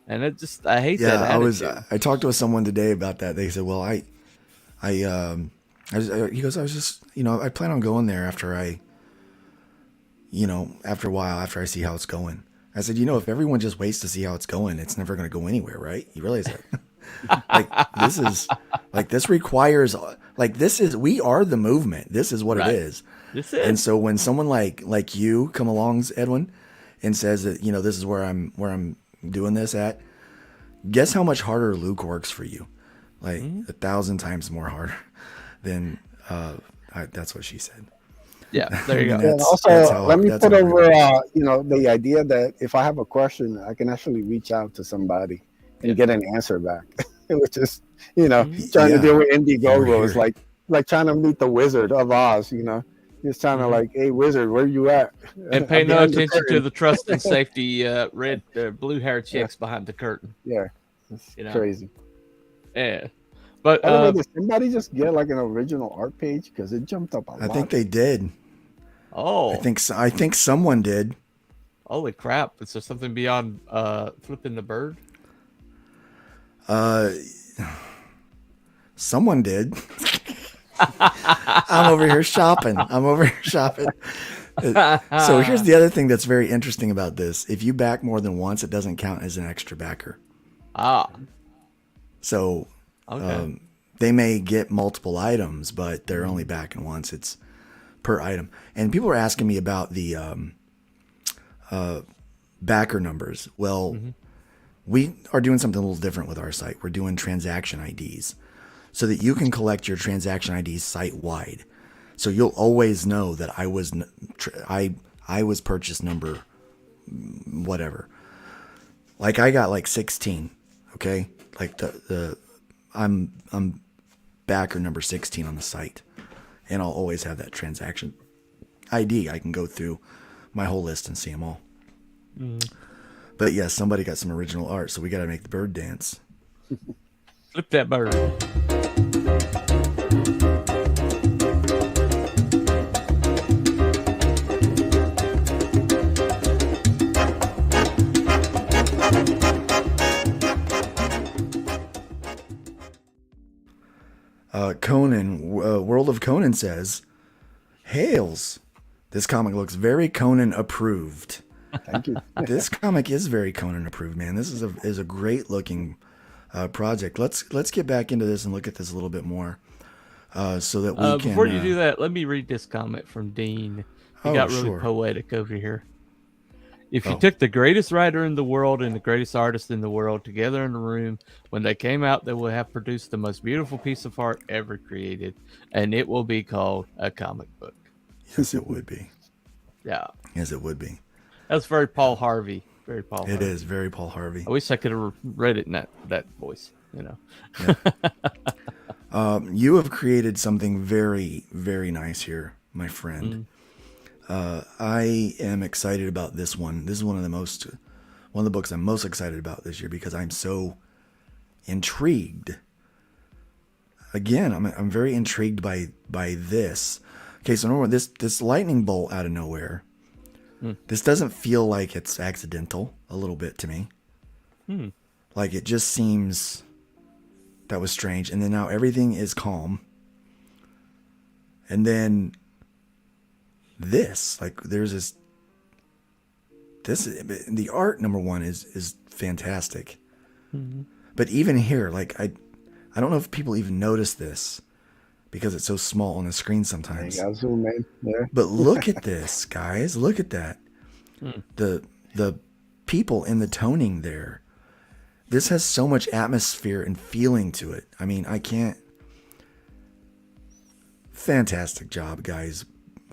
And I hate that attitude. I talked with someone today about that. They said, well, he goes, I was just, you know, I plan on going there after a while, after I see how it's going. I said, you know, if everyone just waits to see how it's going, it's never going to go anywhere, right? You realize that? We are the movement. This is what it is. This is. And so when someone like you come along, Edwin, and says that, you know, this is where I'm doing this at, guess how much harder Luke works for you? Like 1,000 times more harder than that's what she said. Yeah, there you go. And also, let me put over, you know, the idea that if I have a question, I can actually reach out to somebody and get an answer back, which is, you know, trying to deal with Indiegogo is like trying to meet the Wizard of Oz, you know. Just trying to like, hey, Wizard, where you at? And pay no attention to the trust and safety blue hair chicks behind the curtain. Yeah, it's crazy. Yeah, but did somebody just get like an original art page, because it jumped up a lot? I think they did. Oh, I think someone did. Holy crap! Is there something beyond flipping the bird? Someone did. I'm over here shopping. So here's the other thing that's very interesting about this. If you back more than once, it doesn't count as an extra backer. So they may get multiple items, but they're only backing once. It's per item. And people are asking me about the backer numbers. Well, we are doing something a little different with our site. We're doing transaction IDs so that you can collect your transaction IDs site wide. So you'll always know that I was purchase number whatever. Like I got like 16, okay? Like I'm backer number 16 on the site. And I'll always have that transaction ID. I can go through my whole list and see them all. But yes, somebody got some original art, so we got to make the bird dance. Flip that bird. Conan, World of Conan says, "Hails, this comic looks very Conan approved." Thank you. This comic is very Conan approved, man. This is a great looking project. Let's get back into this and look at this a little bit more, so that we can. Before you do that, let me read this comment from Dean. He got really poetic over here. If you took the greatest writer in the world and the greatest artist in the world together in a room, when they came out, they would have produced the most beautiful piece of art ever created, and it will be called a comic book. Yes, it would be. Yeah. Yes, it would be. That's very Paul Harvey. Very Paul Harvey. It is very Paul Harvey. I wish I could have read it in that voice, you know. Yeah. You have created something very, very nice here, my friend. I am excited about this one. This is one of the books I'm most excited about this year because I'm so intrigued. Again, I'm very intrigued by this. Okay, so normally this lightning bolt out of nowhere. This doesn't feel like it's accidental a little bit to me. Like it just seems that was strange. And then now everything is calm. And then this, like there's the art, number one, is fantastic. But even here, like I don't know if people even notice this because it's so small on the screen sometimes. Yeah, zoom in there. But look at this, guys. Look at that. The people in the toning there. This has so much atmosphere and feeling to it. I mean, I can't. Fantastic job, guys.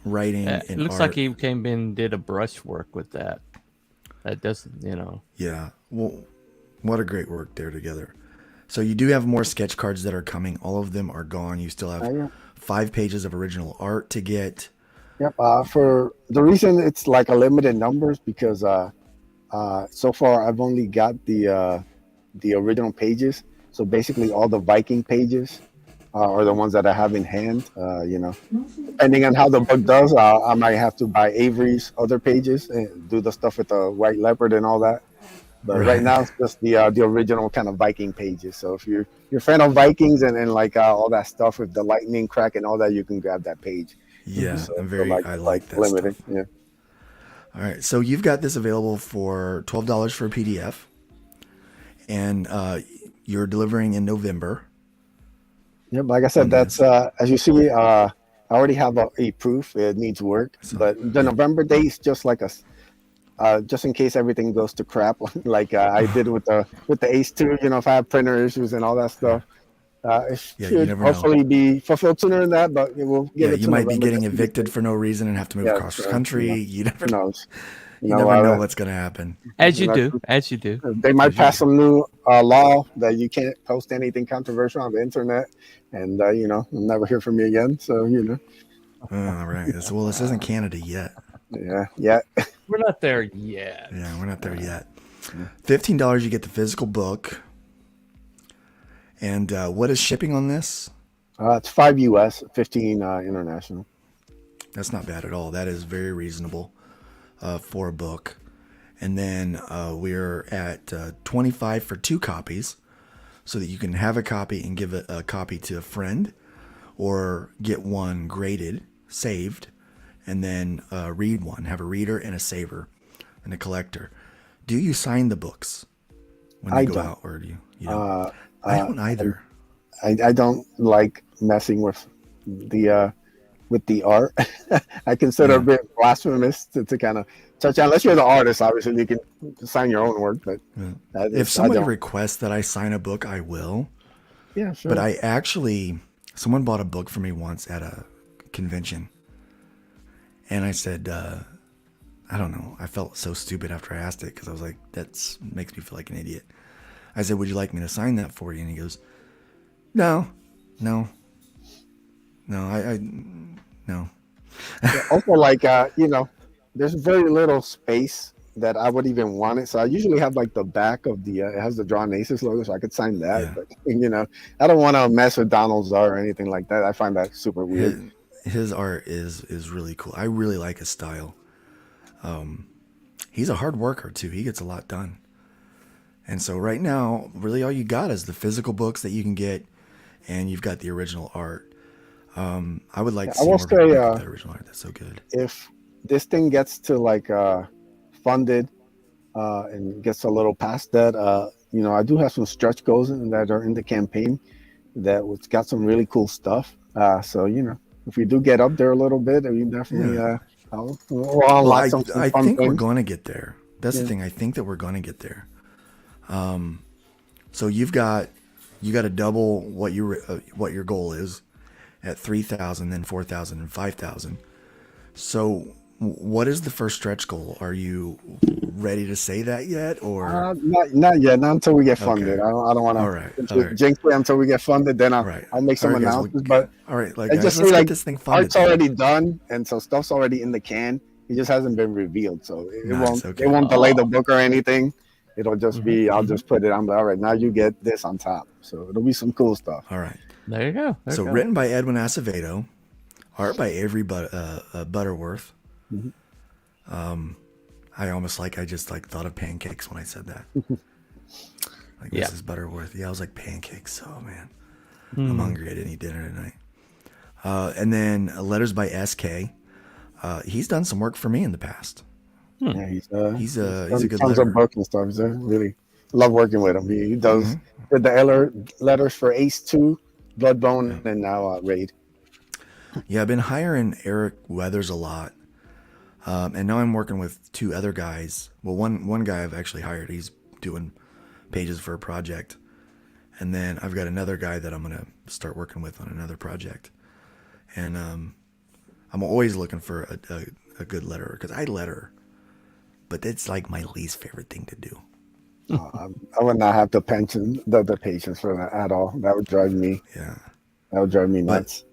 Writing and it looks art. like he came in and did a brush work with that. That doesn't, you know. Yeah. Well, what a great work there together. So you do have more sketch cards that are coming. All of them are gone. You still have 5 pages of original art to get. Yep. For the reason it's like a limited numbers because so far I've only got the original pages. So basically all the Viking pages are the ones that I have in hand. You know, depending on how the book does, I might have to buy Avery's other pages and do the stuff with the White Leopard and all that. But right now it's just the original kind of Viking pages. So if you're a fan of Vikings and like all that stuff with the lightning crack and all that, you can grab that page. Yeah, so I like that limited. stuff. Yeah. All right, so you've got this available for $12 for a PDF, and you're delivering in November. Yep, like I said, that's as you see, I already have a proof. It needs work, but the November date is just like just in case everything goes to crap, like I did with the Ace 2. You know, if I have printer issues and all that stuff, it should hopefully be fulfilled sooner than that. But we'll get it. You might be getting evicted for no reason and have to move across the country. You never know. You never know what's going to happen. As you do. They might pass some new law that you can't post anything controversial on the internet, and you know, you'll never hear from me again. So you know. All right. Well, this isn't Canada yet. Yeah. We're not there yet. Yeah, we're not there yet. $15, you get the physical book. And what is shipping on this? It's $5 US, 15 international. That's not bad at all. That is very reasonable for a book. And then we're at $25 for 2 copies, so that you can have a copy and give a copy to a friend, or get one graded, saved, and then read one. Have a reader and a saver and a collector. Do you sign the books when they go out, or do you? You don't? I don't either. I don't like messing with the with the art. I consider a bit blasphemous to kind of touch on. Unless you're the artist, obviously you can sign your own work. But if somebody requests that I sign a book, I will. Yeah, sure. But someone bought a book for me once at a convention, and I said, I don't know. I felt so stupid after I asked it because I was like, that makes me feel like an idiot. I said, would you like me to sign that for you? And he goes, no. I no. Yeah, also, like, there's very little space that I would even want it. So I usually have like the back of the, it has the Drawn Aces logo, so I could sign that. Yeah. But, I don't want to mess with Donald's art or anything like that. I find that super weird. His art is really cool. I really like his style. He's a hard worker too. He gets a lot done. And so right now, really all you got is the physical books that you can get, and you've got the original art. I would like to see more people look at that original art. That's so good. If this thing gets to like funded and gets a little past that, I do have some stretch goals that are in the campaign it's got some really cool stuff. So if we do get up there a little bit, we definitely we'll unlock some I fun think things. we're going to get there. That's the thing. I think that we're going to get there. So you got to double what your goal is at 3,000, then 4,000, and 5,000. So what is the first stretch goal? Are you ready to say that yet, or not yet? Not until we get funded. Okay. I don't want to jinx it until we get funded. Then I'll make some announcements. But all right, like, just let's say, get this thing funded. Art's already done, and so stuff's already in the can. It just hasn't been revealed, so it won't delay the book or anything. It'll just be, I'll just put it on. All right, now you get this on top. So it'll be some cool stuff. All right. There you go. Written by Edwin Acevedo, art by Avery Butterworth. Mm-hmm. I almost I just thought of pancakes when I said that. This is Butterworth. Yeah, I was like, pancakes. Oh man, I'm hungry. I didn't eat dinner tonight. And then letters by SK. He's done some work for me in the past. Yeah, he's a good tons letterer. of books and stuff. So really love working with him. He does the letters for Ace 2, Bloodbone, and now Raid. Yeah, I've been hiring Eric Weathers a lot. And now I'm working with two other guys. Well, one guy I've actually hired. He's doing pages for a project. And then I've got another guy that I'm going to start working with on another project. And I'm always looking for a good letterer, because I letter. But it's like my least favorite thing to do. I would not have the patience for that at all. That would drive me. Yeah. That would drive me nuts.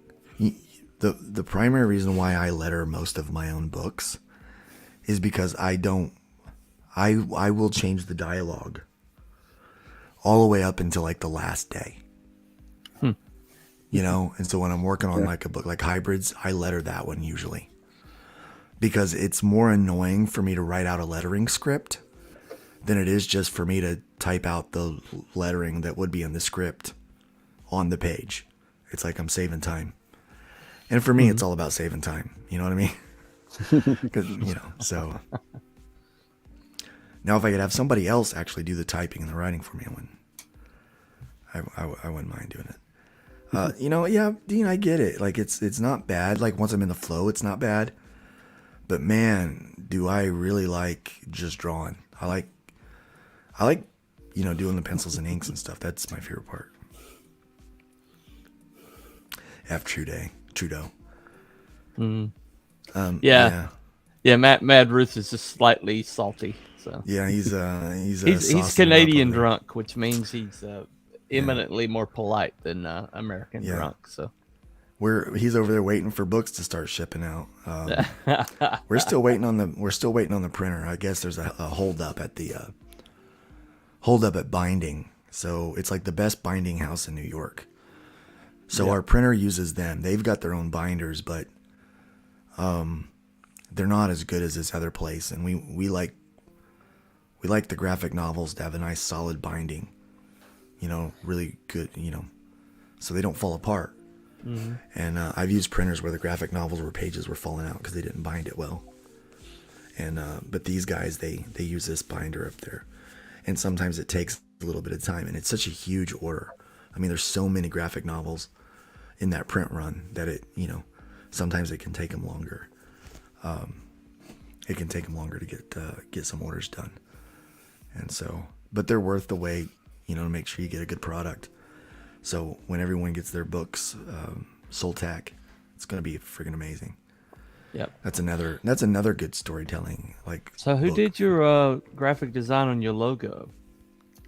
The primary reason why I letter most of my own books is because I will change the dialogue all the way up until the last day. And so when I'm working on a book like Hybrids, I letter that one usually, because it's more annoying for me to write out a lettering script than it is just for me to type out the lettering that would be in the script on the page. It's like I'm saving time. And for me, it's all about saving time. You know what I mean? Because, so. Now, if I could have somebody else actually do the typing and the writing for me, I wouldn't mind doing it. Dean, I get it. It's not bad. Once I'm in the flow, it's not bad. But man, do I really like just drawing. I like doing the pencils and inks and stuff. That's my favorite part. Trudeau. Yeah. Mad Ruth is just slightly salty. So yeah, he's Canadian drunk, which means he's eminently more polite than American drunk. So he's over there waiting for books to start shipping out. We're still waiting on the printer. I guess there's a hold up at binding. So it's like the best binding house in New York. So our printer uses them. They've got their own binders, but they're not as good as this other place. And we like the graphic novels to have a nice solid binding, really good, so they don't fall apart. Mm-hmm. And I've used printers where the graphic novels where pages were falling out because they didn't bind it well. And but these guys, they use this binder up there, and sometimes it takes a little bit of time, and it's such a huge order. I mean, there's so many graphic novels in that print run that it, sometimes it can take them longer. It can take them longer to get some orders done. And so, but they're worth the wait, you know, to make sure you get a good product. So when everyone gets their books, Soltac, it's going to be freaking amazing. Yep. That's another good storytelling. Like, so who book. did your graphic design on your logo?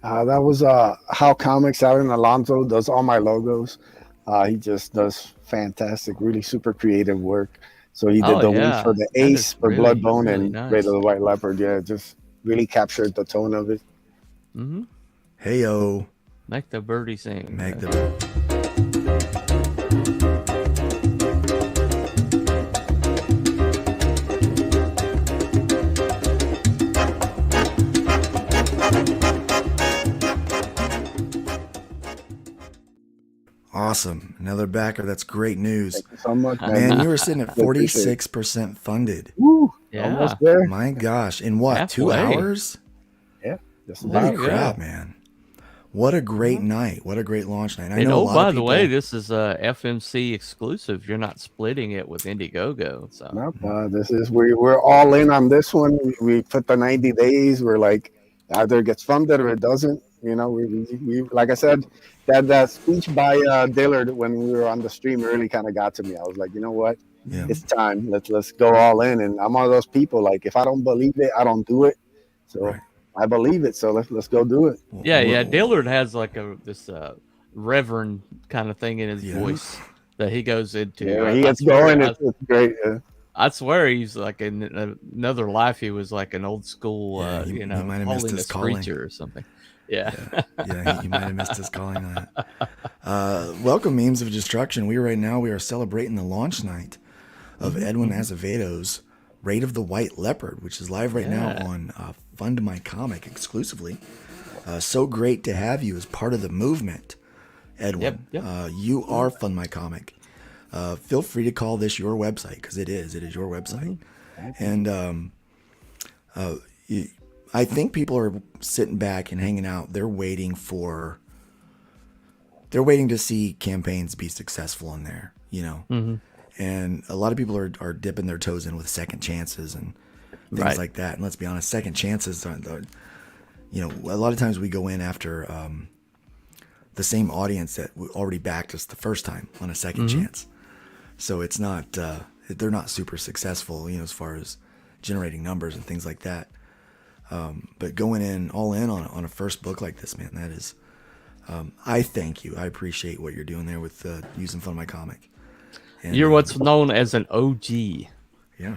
That was How Comics. Alan Alonso does all my logos. He just does fantastic, really super creative work. So he did the one for the Ace, for really, Bloodbone, really and nice. Raid of the White Leopard. Yeah, just really captured the tone of it. Mm-hmm. Hey-o. Make the birdie sing. Make the... Awesome. Another backer. That's great news. Thank you so much, Man, you were sitting at 46% funded. Woo, Yeah. almost there. My gosh. In what, Halfway. 2 hours? Yeah, just There Holy about. you crap, go. man. What a great night. What a great launch night. I And know a oh, lot by of the people, way, this is a FMC exclusive. You're not splitting it with Indiegogo. So Nope, this is we're all in on this one. We put the 90 days. We're like, either it gets funded or it doesn't. You know, we like I said, that speech by Dillard when we were on the stream really kind of got to me. I was like, you know what, yeah. it's time. Let's go all in. And I'm one of those people, like, if I don't believe it, I don't do it. So Right. I believe it. So let's go do it. yeah. Dillard has like this reverend kind of thing in his Yeah. voice that he goes into. Yeah, he gets going. It's great. I swear he's like in another life. He was like an old school, Yeah, he might have missed his holiness calling. preacher or something. Yeah. Yeah, he might have missed his calling on that. Welcome, Memes of Destruction. We are celebrating the launch night of Edwin Acevedo's Raid of the White Leopard, which is live right now on Fund My Comic exclusively. So great to have you as part of the movement, Edwin. Yep. You are Fund My Comic. Feel free to call this your website, because it is your website. And I think people are sitting back and hanging out. They're waiting to see campaigns be successful in there, you know. Mm-hmm. And a lot of people are dipping their toes in with second chances and things like that. And let's be honest, second chances aren't, you know, a lot of times we go in after the same audience that already backed us the first time on a second chance. So it's not, they're not super successful, you know, as far as generating numbers and things like that. But going in all in on a first book like this, man, that is, I thank you. I appreciate what you're doing there with using Fun My Comic. And, You're what's known as an OG. Yeah.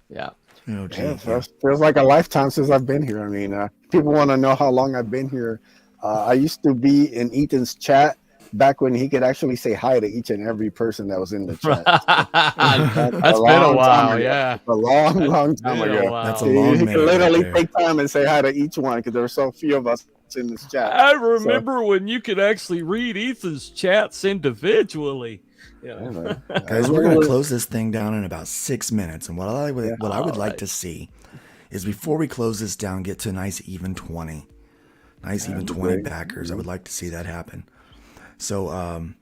Yeah. Oh, gee, Yeah, feels like a lifetime since I've been here. I mean, people want to know how long I've been here. I used to be in Ethan's chat back when he could actually say hi to each and every person that was in the chat. That's been a while, yeah. A long time ago. That's a long He minute could literally right there. take time and say hi to each one because there were so few of us in this chat. I remember when you could actually read Ethan's chats individually. Yeah. Guys, we're going to close this thing down in about 6 minutes. And what I would like to see is, before we close this down, get to a nice even 20. Nice even 20 backers. I would like to see that happen. So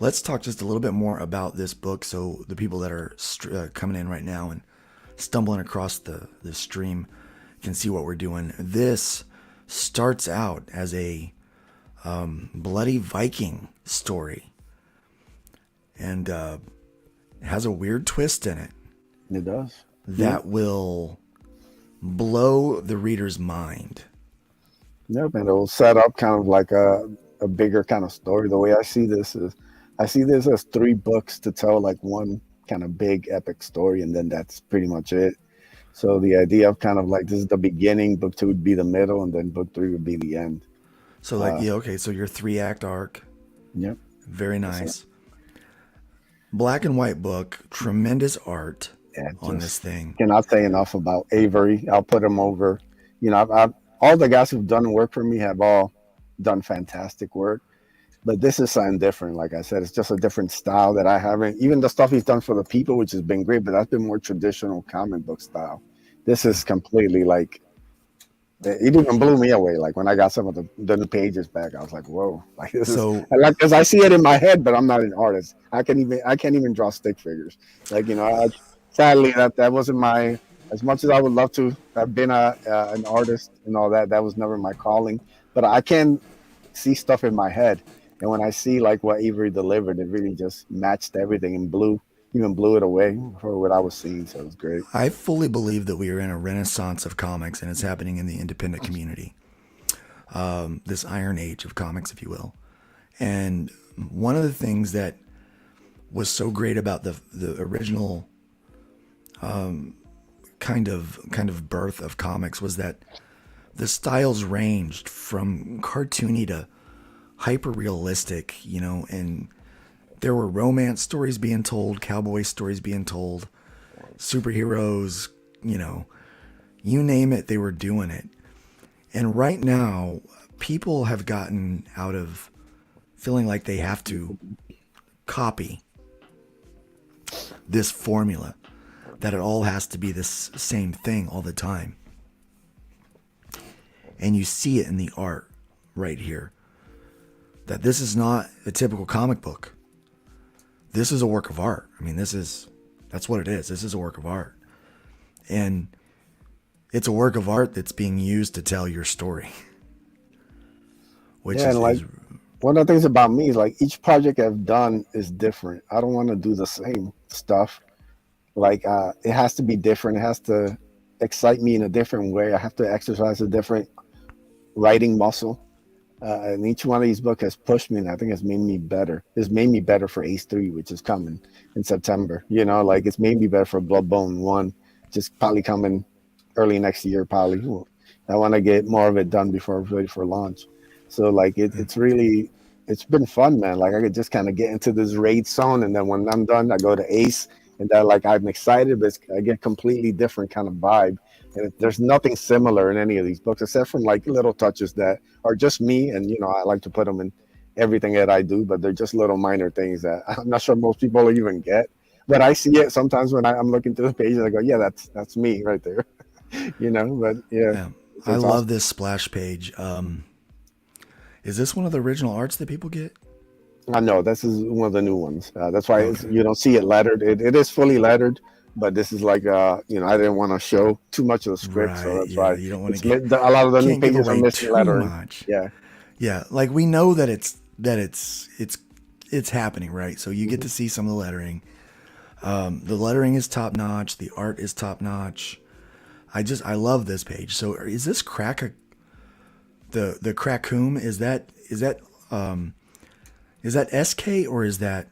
let's talk just a little bit more about this book, so the people that are coming in right now and stumbling across the stream can see what we're doing. This starts out as a bloody Viking story, and it has a weird twist in it. It does. That will blow the reader's mind. Yep, and it'll set up kind of like a bigger kind of story. The way I see this as 3 books to tell like one kind of big epic story, and then that's pretty much it. So the idea of kind of like, this is the beginning, book 2 would be the middle, and then book 3 would be the end. So so your 3-act arc. Yep. Very nice. Black and white book, tremendous art on this thing. Cannot say enough about Avery. I'll put him over. You know, I've all the guys who've done work for me have all done fantastic work, but this is something different. Like I said, it's just a different style that I haven't. Even the stuff he's done for the people, which has been great, but that's been more traditional comic book style. This is completely like It even blew me away. Like when I got some of the new pages back, I was like, "Whoa!" Like this So- is like because I see it in my head, but I'm not an artist. I can't even draw stick figures. Like sadly that wasn't my. As much as I would love to have been an artist and all that, that was never my calling. But I can see stuff in my head, and when I see like what Avery delivered, it really just matched everything and even blew it away for what I was seeing. So it was great. I fully believe that we are in a renaissance of comics, and it's happening in the independent community. This iron age of comics, if you will. And one of the things that was so great about the original kind of birth of comics was that the styles ranged from cartoony to hyper realistic, and there were romance stories being told, cowboy stories being told, superheroes, you name it, they were doing it. And right now, people have gotten out of feeling like they have to copy this formula, that it all has to be this same thing all the time. And you see it in the art right here, that this is not a typical comic book. This is a work of art. I mean, that's what it is. This is a work of art. And it's a work of art that's being used to tell your story. Which is one of the things about me is like each project I've done is different. I don't want to do the same stuff. Like it has to be different. It has to excite me in a different way. I have to exercise a different writing muscle. And each one of these books has pushed me, and I think it's made me better. It's made me better for Ace 3, which is coming in September. Like it's made me better for Bloodbone 1, just probably coming early next year, probably. I want to get more of it done before I'm ready for launch. So like it's been fun, man. Like I could just kind of get into this raid zone, and then when I'm done, I go to Ace, and then like I'm excited, but I get completely different kind of vibe. And there's nothing similar in any of these books, except from like little touches that are just me. And, I like to put them in everything that I do, but they're just little minor things that I'm not sure most people will even get. But I see it sometimes when I'm looking through the pages, I go, yeah, that's me right there. But yeah. I love this splash page. Is this one of the original arts that people get? I know this is one of the new ones. That's why you don't see it lettered. It is fully lettered. But this is like, I didn't want to show too much of the script, right, so that's why you don't want to get a lot of the new pages are too missing lettering. much. Yeah. Like we know that it's happening, right? So you get to see some of the lettering. The lettering is top notch. The art is top notch. I love this page. So is this the Crackoom? Is that SK or is that?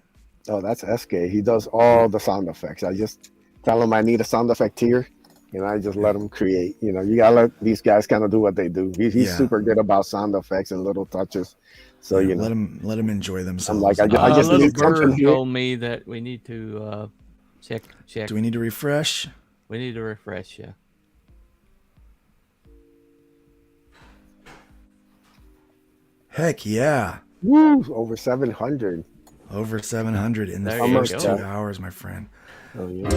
Oh, that's SK. He does all the sound effects. I just tell him I need a sound effect here, and I just let him create. You gotta let these guys kind of do what they do. He's super good about sound effects and little touches. So let him enjoy themselves. I'm like, I just little need something bird here. told me that we need to check. Do we need to refresh? We need to refresh, yeah. Heck yeah! Woo! Over 700. Over 700 in the There you first go. 2 hours, my friend. Oh yeah.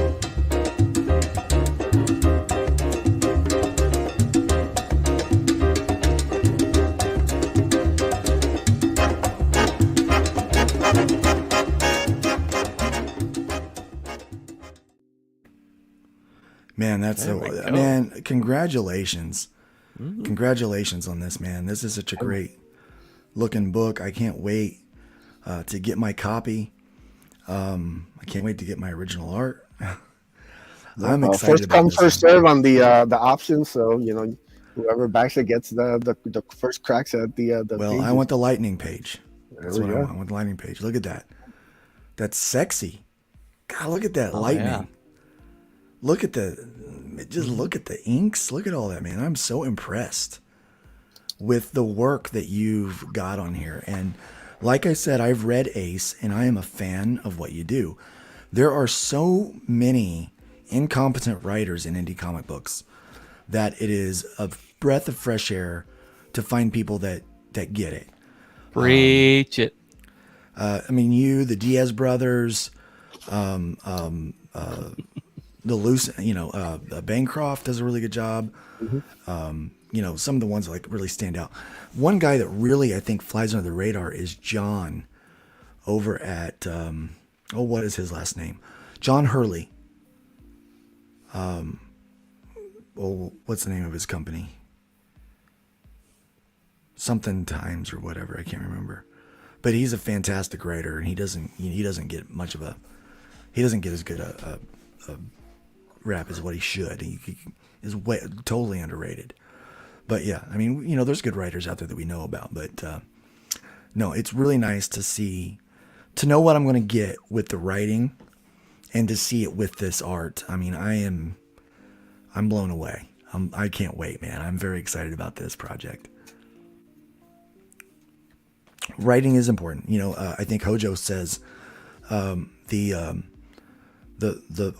Man, There we go. man. Congratulations, congratulations on this, man. This is such a great looking book. I can't wait to get my copy. I can't wait to get my original art. I'm excited. First about come, this first one. serve on the options. So whoever backs it gets the first cracks at the. Well, pages. I want the lightning page. That's There what we I go. want. I want the lightning page. Look at that. That's sexy. God, look at that lightning. Yeah. Look at look at the inks. Look at all that, man. I'm so impressed with the work that you've got on here. And like I said, I've read Ace and I am a fan of what you do. There are so many incompetent writers in indie comic books that it is a breath of fresh air to find people that get it. Preach it. I mean, the Diaz brothers, loose, Bancroft does a really good job. Some of the ones that like really stand out. One guy that really I think flies under the radar is John over at what is his last name? John Hurley. What's the name of his company? Something Times or whatever, I can't remember. But he's a fantastic writer, and he doesn't get as good a rap as what he should. He is totally underrated. But yeah, I mean, there's good writers out there that we know about, but no, it's really nice to know what I'm going to get with the writing and to see it with this art. I mean, I'm blown away. I can't wait, man. I'm very excited about this project. Writing is important. I think Hojo says the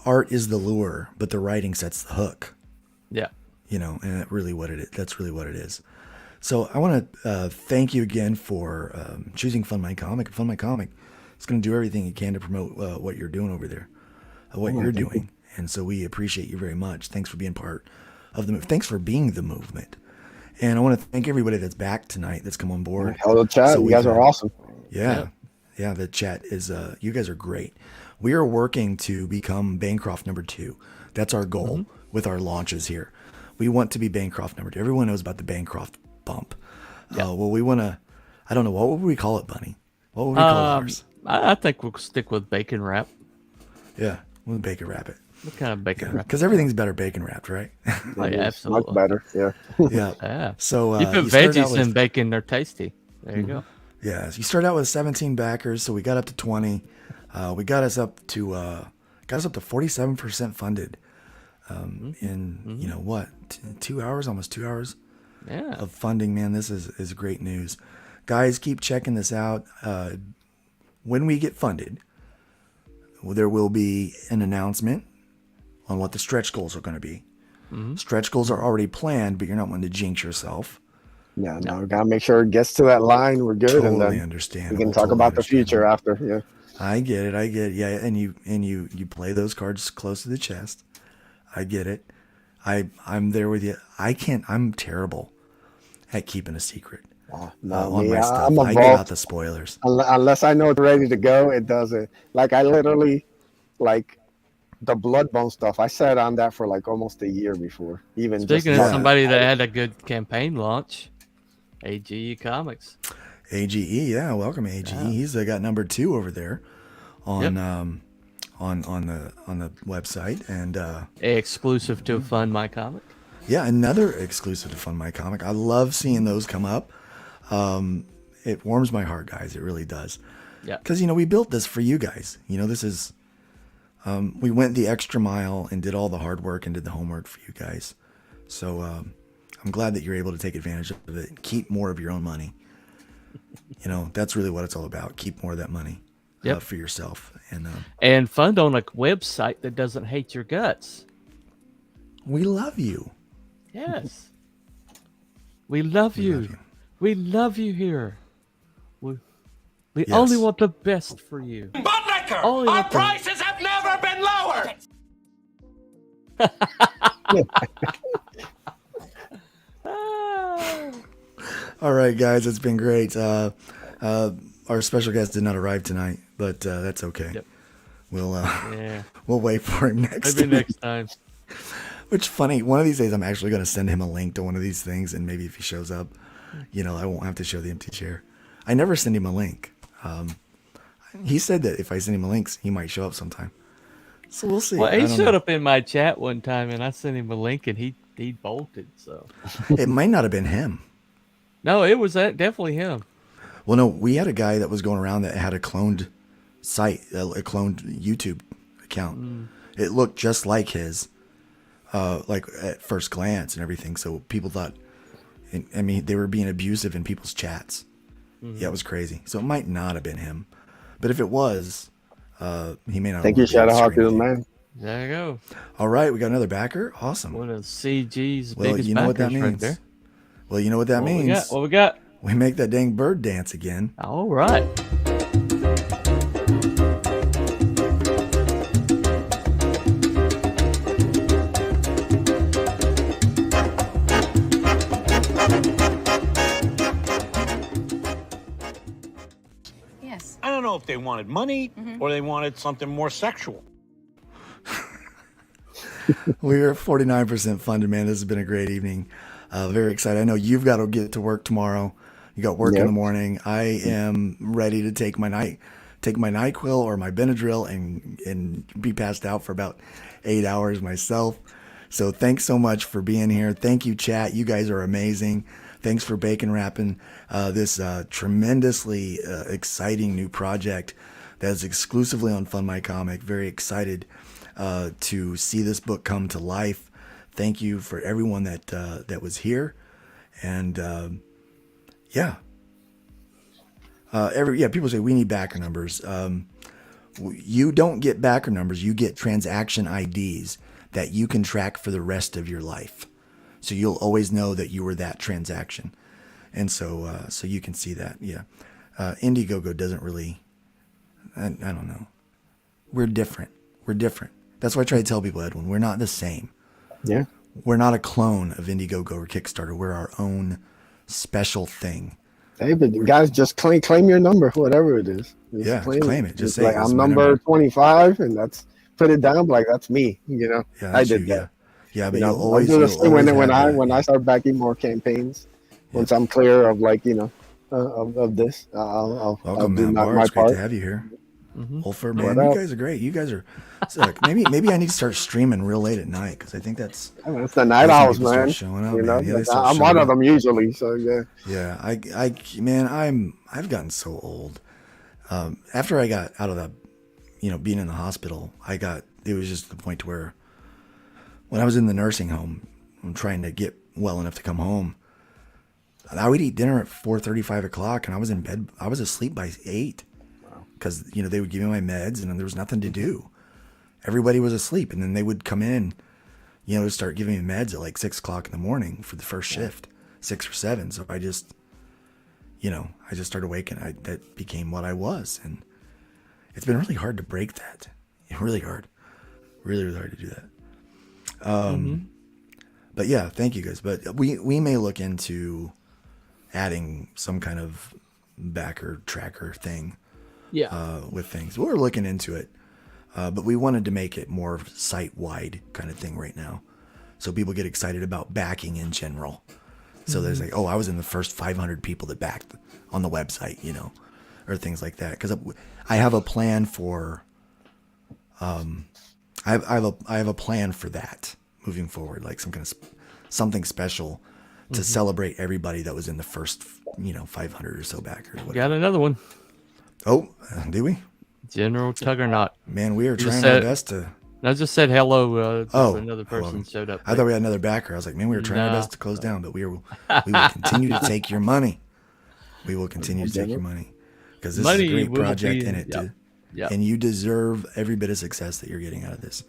art is the lure, but the writing sets the hook. Yeah. And that's really what it is. So I want to thank you again for choosing Fund My Comic. Fund My Comic is going to do everything it can to promote what you're doing over there, what you're doing. And so we appreciate you very much. Thanks for being part of the movement. Thanks for being the movement. And I want to thank everybody that's back tonight, that's come on board. Hello, chat. So you guys are awesome. Yeah. The chat is, you guys are great. We are working to become Bancroft number 2. That's our goal with our launches here. We want to be Bancroft number 2. Everyone knows about the Bancroft bump. Yeah. We want to, I don't know, what would we call it, Bunny? What would we call ours? I think we'll stick with bacon wrap. Yeah, we'll bacon wrap it. What kind of bacon wrap? Because everything's better bacon wrapped, right? Oh, yeah, absolutely. Much better, yeah. Yeah. So you put veggies in bacon, they're tasty. There you go. Yeah, so you start out with 17 backers, so we got up to 20. We got us up to 47% funded in 2 hours, almost 2 hours of funding. Man, this is great news. Guys, keep checking this out. When we get funded, there will be an announcement on what the stretch goals are going to be. Stretch goals are already planned, but you're not wanting to jinx yourself. Yeah, no, we got to make sure it gets to that line. We're good. Totally and then understand. we can talk about the future after. Yeah. I get it. Yeah, and you play those cards close to the chest. I get it. I'm there with you. I'm terrible at keeping a secret on my stuff. I get out the spoilers. Unless I know it's ready to go, it doesn't. Like I literally, the Bloodbone stuff, I sat on that for almost a year before. Speaking of somebody that had a good campaign launch, AGE Comics. AGE, yeah, welcome AGE. Yeah. He's got number 2 over there on the website and exclusive to Fund My Comic. Yeah, another exclusive to Fund My Comic. I love seeing those come up. It warms my heart, guys. It really does. Yeah. Because we built this for you guys. This is we went the extra mile and did all the hard work and did the homework for you guys. So I'm glad that you're able to take advantage of it and keep more of your own money. That's really what it's all about. Keep more of that money for yourself. And fund on a website that doesn't hate your guts. We love you. Yes. We love you. We love you here. We only want the best for you. But liquor! Our prices have never been lower! All right, guys, it's been great. Our special guest did not arrive tonight, but that's okay. Yep. We'll wait for him next time. Maybe next time. Which funny, one of these days I'm actually going to send him a link to one of these things, and maybe if he shows up, I won't have to show the empty chair. I never send him a link. He said that if I send him a link, he might show up sometime. So we'll see. Well, he showed up in my chat one time, and I sent him a link, and he bolted. So it might not have been him. No, it was definitely him. Well, no, we had a guy that was going around that had a cloned site, a cloned YouTube account. It looked just like his, at first glance and everything. So people thought, they were being abusive in people's chats. Yeah, it was crazy. So it might not have been him, but if it was, he may not. Thank you, Shadowhawk, to the man. There you go. All right, we got another backer. Awesome. One of CG's well, biggest you know what that means. Right there. Well, you know what that means. What we got? We make that dang bird dance again. All right. if they wanted money or they wanted something more sexual. We're 49% funded, man. This has been a great evening. Very excited. I know you've got to get to work tomorrow. You got work in the morning. I am ready to take my NyQuil or my Benadryl and be passed out for about 8 hours myself. So thanks so much for being here. Thank you, chat. You guys are amazing. Thanks for bacon wrapping this tremendously exciting new project that is exclusively on Fund My Comic. Very excited to see this book come to life. Thank you for everyone that was here, and people say we need backer numbers. You don't get backer numbers. You get transaction IDs that you can track for the rest of your life. So you'll always know that you were that transaction. And so you can see that. Yeah. Indiegogo doesn't really, I don't know. We're different. That's why I try to tell people, Edwin, we're not the same. Yeah. We're not a clone of Indiegogo or Kickstarter. We're our own special thing. Hey, but guys, just claim your number, whatever it is. Just claim it. Just say like, I'm number 25, and put it down like that's me. Yeah, I did that. Yeah, but you'll always when I start backing more campaigns, once I'm clear of of this, I'll welcome, do man. my It's great part. to have you here. Wolfer, man, you guys are great. You guys are maybe I need to start streaming real late at night because I think it's the night owls, man. Showing up, I'm one of them usually. So yeah, I've gotten so old. After I got out of the, being in the hospital, it was just the point to where when I was in the nursing home, I'm trying to get well enough to come home. I would eat dinner at 4:30, 5 o'clock, and I was in bed. I was asleep by 8. Because, they would give me my meds and then there was nothing to do. Everybody was asleep. And then they would come in, to start giving me meds at like 6 o'clock in the morning for the first shift, 6 or 7. So I just started waking. That became what I was. And it's been really hard to break that. Really hard. Really, really hard to do that. But yeah, thank you guys. But we may look into adding some kind of backer tracker thing. With things. We're looking into it, but we wanted to make it more site-wide kind of thing right now. So people get excited about backing in general. So there's like, I was in the first 500 people that backed on the website, or things like that. Because I have a plan for, I have a plan for that moving forward, like something special to celebrate everybody that was in the first, 500 or so backers. Got another one. Oh, do we? General Tuggernaut. Man, we are trying our best to. I just said hello. Another person showed up. I thought we had another backer. I was like, man, we were trying our best to close down, but we will continue to take your money. We will continue to take your money because this is a great project in it, and you deserve every bit of success that you're getting out of this.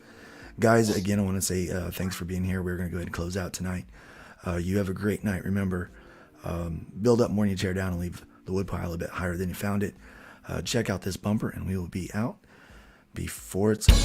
Guys, again, I want to say thanks for being here. We're going to go ahead and close out tonight. You have a great night. Remember, build up more than you tear down and leave the woodpile a bit higher than you found it. Check out this bumper and we will be out before it's over.